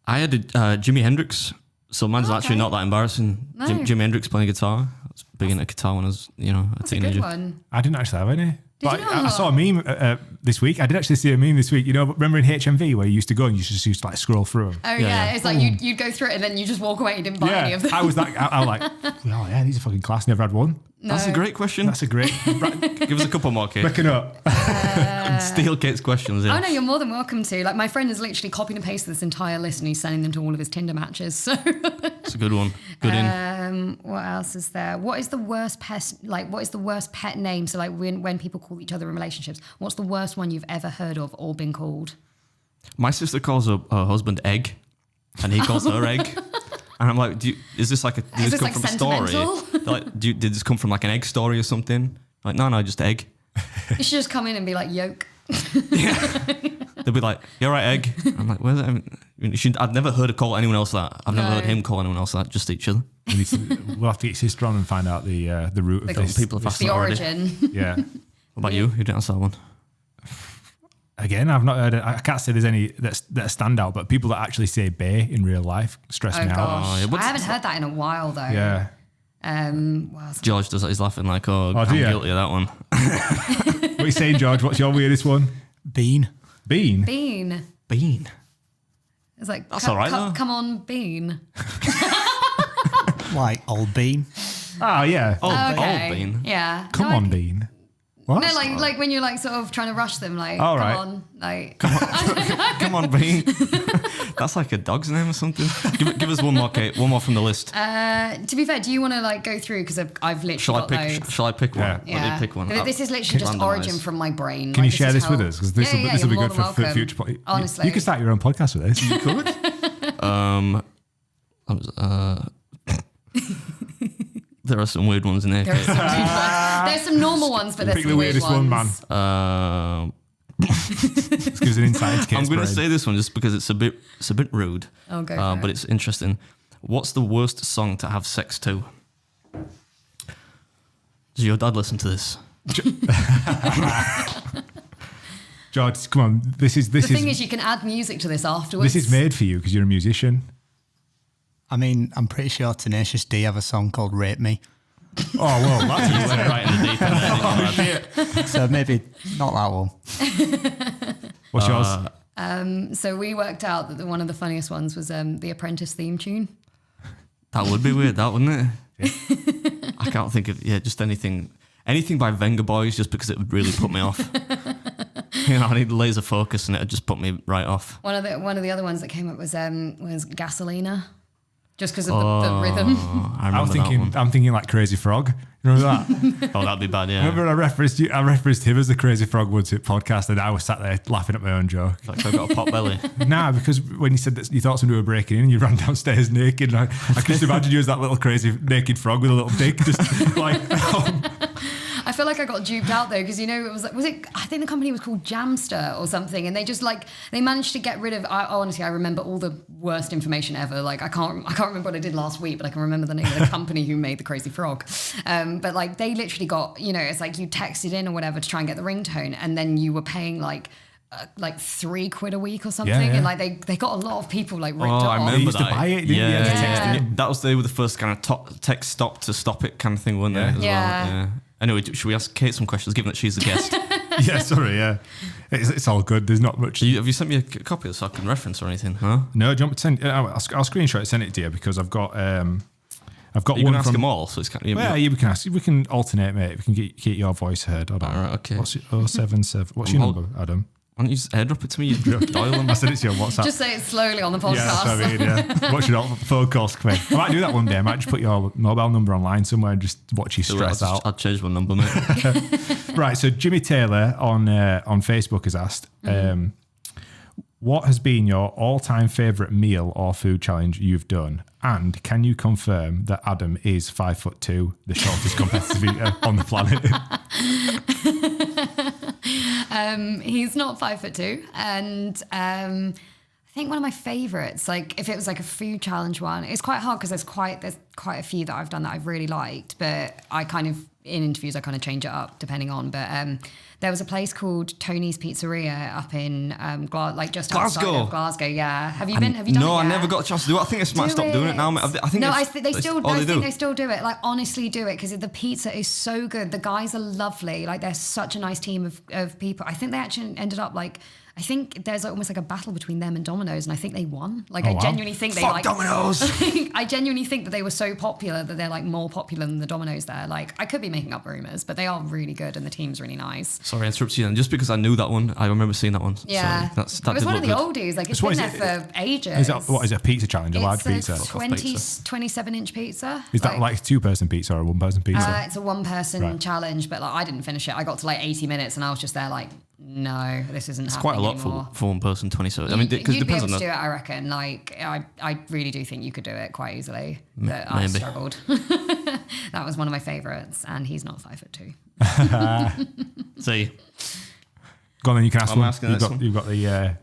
I had a Jimi Hendrix, so mine's actually not that embarrassing. No. Jimi Hendrix playing guitar. I was big into guitar when I was, a That's a teenager. good one. I didn't actually have any. But you I not? saw a meme this week. I did actually see a meme this week. You know, remember in HMV where you used to go and you just used to like scroll through them? Oh Yeah, yeah, yeah. it's like you'd go through it and then you just walk away. You didn't buy any of them. I was like, I was like, oh yeah, these are fucking class. Never had one. That's a great question. That's a great. Give us a couple more, Kate. Reckon up. Steal Kate's questions. Yeah. Oh no, you're more than welcome to. Like my friend has literally copied and pasted this entire list and he's sending them to all of his Tinder matches. So It's a good one. Good in. what else is there? What is the worst pet? Like what is the worst pet name? So like when people call each other in relationships, what's the worst one you've ever heard of or been called? My sister calls her husband Egg, and he calls her Egg. And I'm like, is this like did Is this this, come like, from a story? sentimental? They're like, did this come from like an egg story or something? Like, no, just Egg. You should just come in and be like yolk. They'll be like, "You're right, Egg." I'm like, "Where's that?" I mean, I've never heard her call anyone else that. I've never No. heard him call anyone else that. Just each other. We'll have to get your sister on and find out the root of The this. people have this asked The already. origin. Yeah. What about you? You didn't answer that one. again, I've not heard it. I can't say there's any that stand out, but people that actually say "bay" in real life stress me out. Gosh. yeah, I haven't heard that in a while though. Yeah. George does that. He's laughing like, I'm do you? guilty of that one. What are you saying, George? What's your weirdest one? Bean. Bean. Bean. Bean. It's like, That's all right, though. come on, Bean. Like old bean. Oh yeah. Old Okay. Bean. Yeah. Come No, on, Bean. What? No, like when you're like sort of trying to rush them, like, All come right. on, like. Come on, Bean. That's like a dog's name or something. Give us one more, Kate. One more from the list. To be fair, do you want to like go through because I've literally Shall I got pick? loads. Shall I pick one? Yeah. Let me pick one. This is literally just Randomise. origin from my brain. Can Like, you share is this with how- us? Because this will Yeah, be you're good more for than future. welcome. Honestly. You can start your own podcast with this. You could. There are some weird ones in there. There's Kate. some, there's some normal ones, but there's Pick some the weird weirdest one, man. Um, This gives an insight into I'm Kate's going to brain. say this one just because it's a bit rude. Oh, go for but it. it's interesting. What's the worst song to have sex to? Does your dad listen to this? George, come on. The thing is is, you can add music to this afterwards. this is made for you because you're a musician. I mean, I'm pretty sure Tenacious D have a song called Rape Me. Oh well, that's You went right in the deep end. there, didn't you, lad? So maybe not that one. What's yours? So we worked out that one of the funniest ones was the Apprentice theme tune. That would be weird, that wouldn't it? I can't think of just anything by Venga Boys, just because it would really put me off. I need laser focus, and it would just put me right off. One of the other ones that came up was Gasolina, just because of the rhythm. I remember that one. I'm thinking like Crazy Frog. You remember that? Oh, that'd be bad. Yeah. Remember I referenced him as the Crazy Frog once at podcast, and I was sat there laughing at my own joke. Like I've got a pot belly. Nah, because when you said that you thought somebody were breaking in, you ran downstairs naked. I could just imagine you as that little crazy naked frog with a little dick, just like. I feel like I got duped out though, because it was like, I think the company was called Jamster or something, and they just like they managed to get rid of. Honestly, I remember all the worst information ever. Like I can't remember what I did last week, but I can remember the name of the company who made the Crazy Frog. But like they literally got, it's like you texted in or whatever to try and get the ringtone, and then you were paying like £3 a week or something, Yeah. and like they got a lot of people like ripped off. I remember They used to that. buy it, didn't you? Yeah, To text in. they were the first kind of text stop to stop it kind of thing, weren't they? as well? Yeah. Anyway, should we ask Kate some questions, given that she's the guest? Yeah, sorry, yeah. It's all good. There's not much. Have you sent me a copy of so I can reference or anything? Huh? No, do you want me to send? I'll screenshot it, send it to you because I've got You one can ask from. them all, so it's kind of. Well, yeah, we can ask. We can alternate, mate. We can get your voice heard. Hold on. All right, okay. What's your 077? What's your number, Adam? Why don't you just airdrop it to me? You dial them. I sent it to you on WhatsApp. Just say it slowly on the podcast. Yeah, that's what I mean, yeah. Watch your phone calls come in. I might do that one day. I might just put your mobile number online somewhere and just watch you stress out. I'll change my number, mate. Right, so Jimmy Taylor on Facebook has asked, what has been your all-time favourite meal or food challenge you've done? And can you confirm that Adam is 5'2", the shortest competitive eater on the planet? He's not 5'2", and I think one of my favourites, like if it was like a food challenge one, it's quite hard because there's quite a few that I've done that I've really liked, but I kind of in interviews I kind of change it up depending on. But there was a place called Tony's Pizzeria up in just outside Glasgow. of Glasgow. Yeah, have you been? Have you done No, it I yet? never got a chance to do it. I think I might stop doing it now. I think no, it's- they still. oh, I they think do. they still do it. Like honestly, do it because the pizza is so good. The guys are lovely. Like they're such a nice team of people. I think they actually ended up like. I think there's almost like a battle between them and Domino's, and I think they won. Like I wow. genuinely think they Fuck like Domino's. I genuinely think that they were so popular that they're like more popular than the Domino's there. Like I could be making up rumors, but they are really good and the team's really nice. Sorry, I interrupted you then. Just because I knew that one, I remember seeing that one. Yeah, Sorry. That it was did one of look the good. oldies. Like it's So what been is there it? for ages. Is that what is it, a pizza challenge, a large It's pizza? a Fuck off pizza. 27-inch pizza. Is that like a 2-person pizza or a 1-person pizza? It's a one-person Right. challenge, but like I didn't finish it. I got to like 80 minutes and I was just there like, no, this isn't It's happening quite a lot anymore. for one person, 27. I mean, because it You'd be depends able on to do the. it, I reckon. Like, I really do think you could do it quite easily. But I maybe. struggled. That was one of my favourites, and he's not 5'2". See, Go on then, you can ask I'm one. asking this one. You've got the...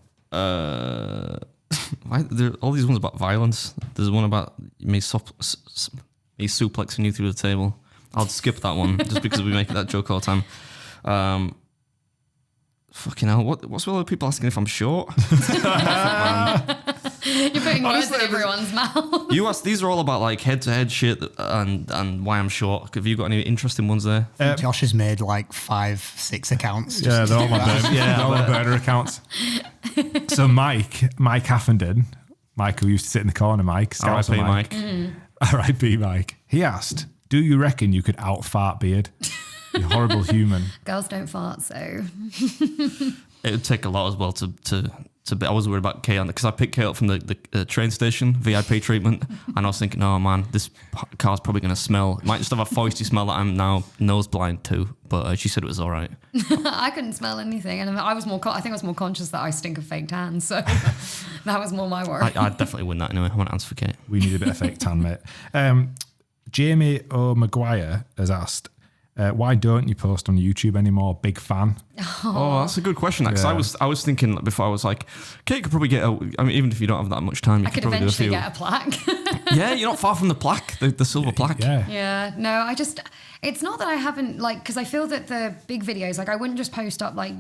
why there all these ones about violence? There's one about me suplexing you through the table. I'll skip that one just because we make that joke all the time. Fucking hell, what's with all the people asking if I'm short? You're putting words in everyone's mouth. You asked, these are all about like head-to-head shit and why I'm short. Have you got any interesting ones there? Josh has made like 5-6 accounts. Yeah, they're all my burner, Yeah, they're all my burner accounts. So Mike Haffenden, Mike who used to sit in the corner, Mike. R.I.P. Mike. R.I.P. Mike. He asked, "Do you reckon you could out-fart Beard? You horrible human." Girls don't fart, so It would take a lot as well to be. I was worried about Kate because I picked Kate up from the train station, VIP treatment, and I was thinking, oh man, this car's probably going to smell. It might just have a foisty smell that I'm now nose blind to. But she said it was all right. I couldn't smell anything, and I was more. I think I was more conscious that I stink of fake tan, so that was more my worry. I definitely win that anyway. I want to answer for Kate. We need a bit of fake tan, mate. Jamie O'Maguire has asked, why don't you post on YouTube anymore? Big fan. Oh, that's a good question. Because I was thinking before, I was like, Kate could probably get. I mean, even if you don't have that much time, you I could probably eventually do a few. get a plaque. Yeah, you're not far from the plaque, the silver plaque. Yeah. Yeah, no, it's not that I haven't, like, because I feel that the big videos, like, I wouldn't just post up, like,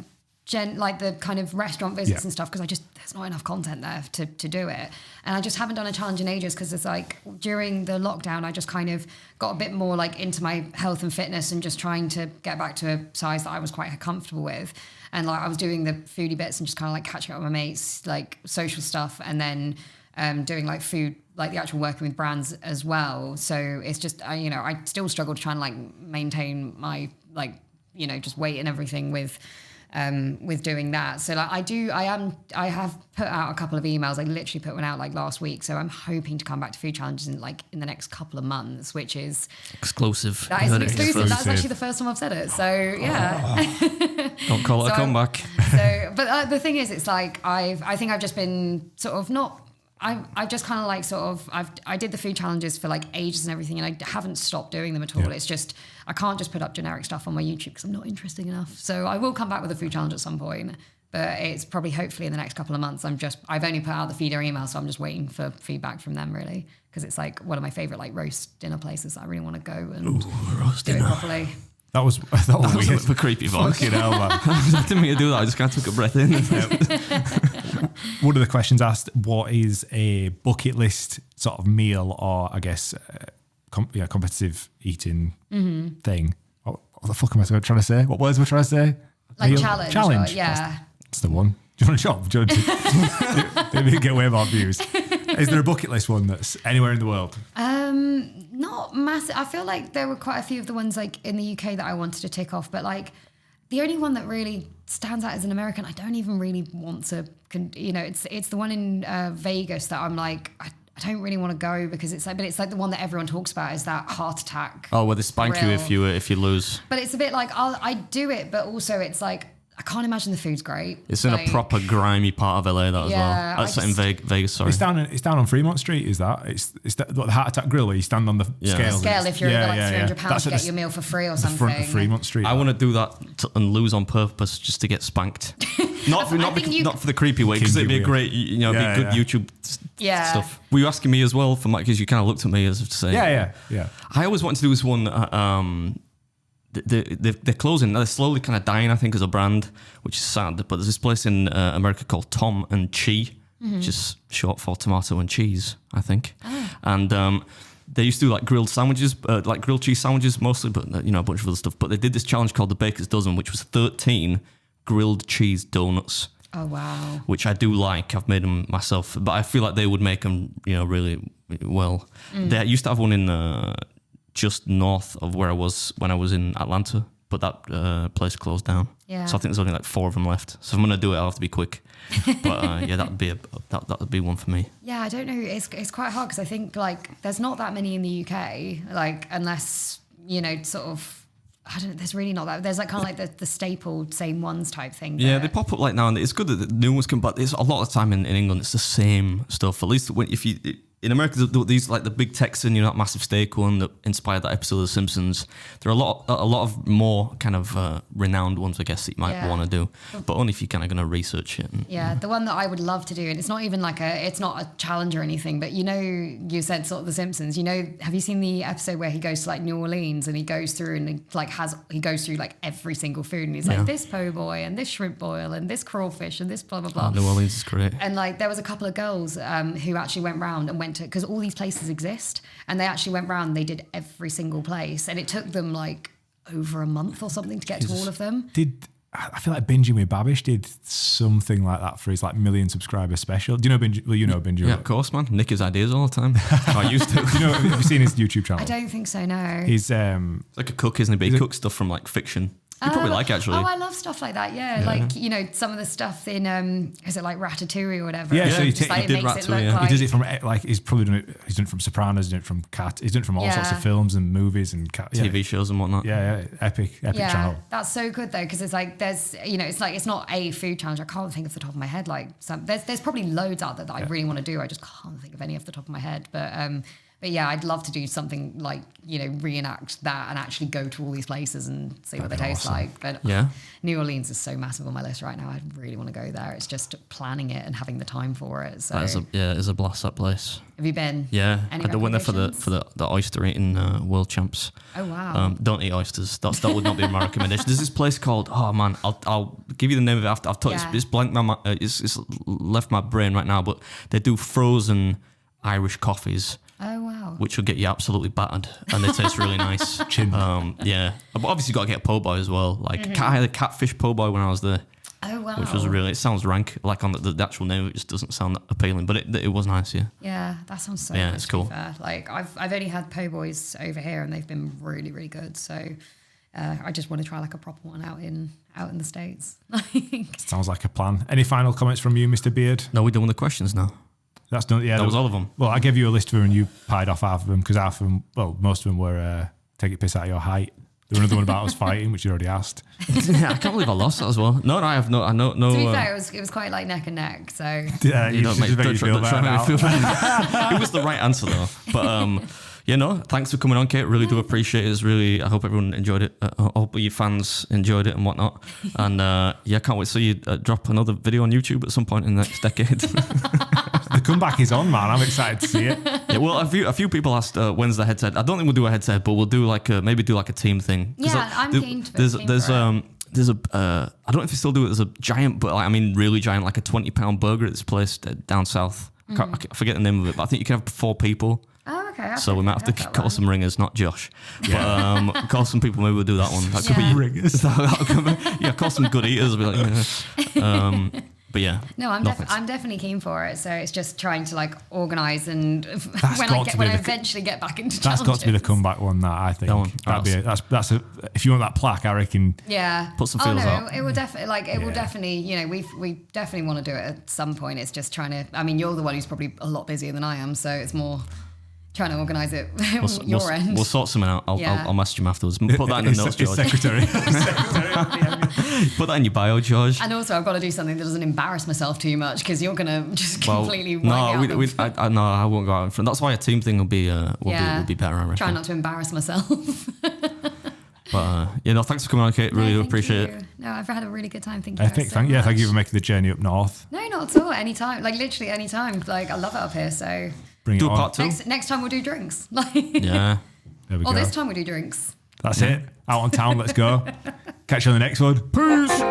like the kind of restaurant visits and stuff, because there's not enough content there to do it. And I just haven't done a challenge in ages, because it's like, during the lockdown, I just kind of got a bit more, like, into my health and fitness and just trying to get back to a size that I was quite comfortable with. And, like, I was doing the foodie bits and just kind of, like, catching up with my mates, like, social stuff, and then doing, like, food, like the actual working with brands as well. So it's just, I still struggle to try and like maintain my like, just weight and everything with doing that. So like I have put out a couple of emails. I literally put one out like last week. So I'm hoping to come back to food challenges in the next couple of months, which is exclusive. That is an exclusive. That's actually the first time I've said it. So yeah. Don't call it a comeback. But the thing is, it's like I think I've just been sort of not. I've just kind of like sort of I did the food challenges for like ages and everything, and I haven't stopped doing them at all. It's just I can't just put up generic stuff on my YouTube because I'm not interesting enough. So I will come back with a food challenge at some point, but it's probably hopefully in the next couple of months. I've only put out the feeder email, so I'm just waiting for feedback from them really, because it's like one of my favorite like roast dinner places that I really want to go and do it properly. That was weird. A creepy voice. Fucking hell, man. I didn't mean to do that. I just kind of took a breath in. One of the questions asked, what is a bucket list sort of meal or I guess competitive eating thing? What the fuck am I trying to say? What words am I trying to say? Like meal? challenge. Challenge. Yeah. That's the one. Do you want to shop? Do you want to maybe get way more views? Is there a bucket list one that's anywhere in the world? Not massive. I feel like there were quite a few of the ones like in the UK that I wanted to tick off, but like the only one that really stands out as an American, I don't even really want to. It's the one in Vegas that I'm like, I don't really want to go because it's like the one that everyone talks about is that heart attack. Oh, well, they spank you if you lose. But it's a bit like I do it, but also it's like I can't imagine the food's great. It's in a proper grimy part of LA, that as well. That's in Vegas, sorry. It's down on Fremont Street, is that? It's the Heart Attack Grill where you stand on the scale. If you're over like £300 to get your meal for free or something. The front of Fremont Street. I want to do that and lose on purpose just to get spanked. Not for the creepy way, because it'd be a great, it'd be good YouTube stuff. Were you asking me as well for because you kind of looked at me as if to say, yeah. I always wanted to do this one. They're closing. They're slowly kind of dying, I think, as a brand, which is sad. But there's this place in America called Tom and Chi, which is short for tomato and cheese, I think. And they used to do like grilled sandwiches, like grilled cheese sandwiches mostly, but a bunch of other stuff. But they did this challenge called the Baker's Dozen, which was 13 grilled cheese donuts. Oh wow! Which I do like. I've made them myself, but I feel like they would make them, really well. They used to have one in just north of where I was when I was in Atlanta, but that place closed down. Yeah. So I think there's only like 4 of them left. So if I'm gonna do it, I'll have to be quick. But that would be one for me. Yeah, I don't know. It's quite hard because I think like there's not that many in the UK. Like unless sort of. I don't know, there's really not that. There's like kind of like the staple same ones type thing. Yeah, they pop up like now and then. It's good that the new ones come, but it's a lot of time in England, it's the same stuff. At least if in America, these like the big Texan, you know, that massive steak one that inspired that episode of The Simpsons. There are a lot of more kind of renowned ones, I guess, that you might want to do, but only if you're kind of going to research it. Yeah, the one that I would love to do, and it's not even like it's not a challenge or anything, but you know, you said sort of The Simpsons. You know, have you seen the episode where he goes to like New Orleans and he goes through and he goes through like every single food and he's like this po' boy and this shrimp boil and this crawfish and this blah blah blah. New Orleans is great. And like there was a couple of girls who actually went round and went to, because all these places exist, and they actually went round. They did every single place, and it took them like over a month or something to get to all of them. I feel like Binging with Babish did something like that for his like million subscriber special. Do you know Binging? Well, you know Binging. Yeah, of course, man. Nick his ideas all the time. I used to. You know, have you seen his YouTube channel? I don't think so. No. He's it's like a cook, isn't he? But he cooks stuff from like fiction. You probably like actually. Oh, I love stuff like that. Yeah, like you know some of the stuff in is it like Ratatouille or whatever? Yeah, so he Just, like, did it makes it look Ratatouille, like, he does it from like he's probably done it. He's done it from Sopranos, he's done it from Cat. He's done it from all sorts of films and movies and TV shows and whatnot. Yeah, epic channel. That's so good though, because it's like there's it's like it's not a food challenge. I can't think off the top of my head. Like there's probably loads out there that I really want to do. I just can't think of any off the top of my head. But yeah, I'd love to do something like, reenact that and actually go to all these places and see what they taste like. But New Orleans is so massive on my list right now. I really want to go there. It's just planning it and having the time for it. So It's a blast, that place. Have you been? Yeah, Any I went there for the oyster eating world champs. Oh wow! Don't eat oysters. That would not be my recommendation. There's this place called I'll give you the name of it after. I've it's blanked it's left my brain right now. But they do frozen Irish coffees. Oh wow! Which will get you absolutely battered, and they taste really nice. Yeah, but obviously you got to get a po' boy as well. Like I had a catfish po' boy when I was there. Oh wow! Which was it sounds rank. Like on the actual name, it just doesn't sound that appealing. But it was nice. Yeah. Yeah, that sounds so. Yeah, nice, it's cool. Fair. Like I've only had po' boys over here, and they've been really really good. So. I just want to try like a proper one out in the States. Sounds like a plan. Any final comments from you, Mr. Beard? No, we're doing the questions now. That's done. Yeah, that was all of them. Well, I gave you a list of them and you pied off half of them because half of them, well, most of them were take it piss out of your height. There was another one about us fighting, which you already asked. Yeah, I can't believe I lost that as well. No, I have no. I know. No. To be fair, it was quite like neck and neck. So yeah, you don't make me feel bad. It was the right answer though. But thanks for coming on, Kate. Really do appreciate it. I hope everyone enjoyed it. I hope your fans enjoyed it and whatnot. And can't wait to see you drop another video on YouTube at some point in the next decade. The comeback is on, man. I'm excited to see it. Yeah, well, a few people asked when's the head-to-head. I don't think we'll do a head-to-head, but we'll do maybe a team thing. Yeah, I'm keen to. There's a I don't know if they still do it. There's a giant, but really giant, like a 20-pound burger at this place down south. I forget the name of it, but I think you can have 4 people. Oh, okay. So we might have to call some ringers, not Josh. Yeah. But call some people, maybe we'll do that one. That could be ringers. Yeah, call some good eaters. Be like, but yeah. No, I'm definitely keen for it. So it's just trying to like organise and when I eventually get back into that's got to be the comeback one that I think. That's if you want that plaque, I reckon. Yeah. Put some feelers out. It will definitely will definitely, we definitely want to do it at some point. It's just trying to, you're the one who's probably a lot busier than I am, so it's more trying to organise it your end. We'll sort something out. I'll message him afterwards. Put that in the notes, George. Secretary. Put that in your bio, George. And also, I've got to do something that doesn't embarrass myself too much because you're gonna just completely wipe out. No, I won't go out in front. That's why a team thing will be better. I reckon. Try not to embarrass myself. But thanks for coming on, Kate. Really appreciate it. No, I've had a really good time. Thank you. Thank you for making the journny up north. No, not at all. Anytime. Like literally anytime. Like I love it up here. So bring do it on. Part 2. Next time we'll do drinks. Yeah. There we go. This time we do drinks. That's it. Out on town. Let's go. Catch you on the next one. Peace.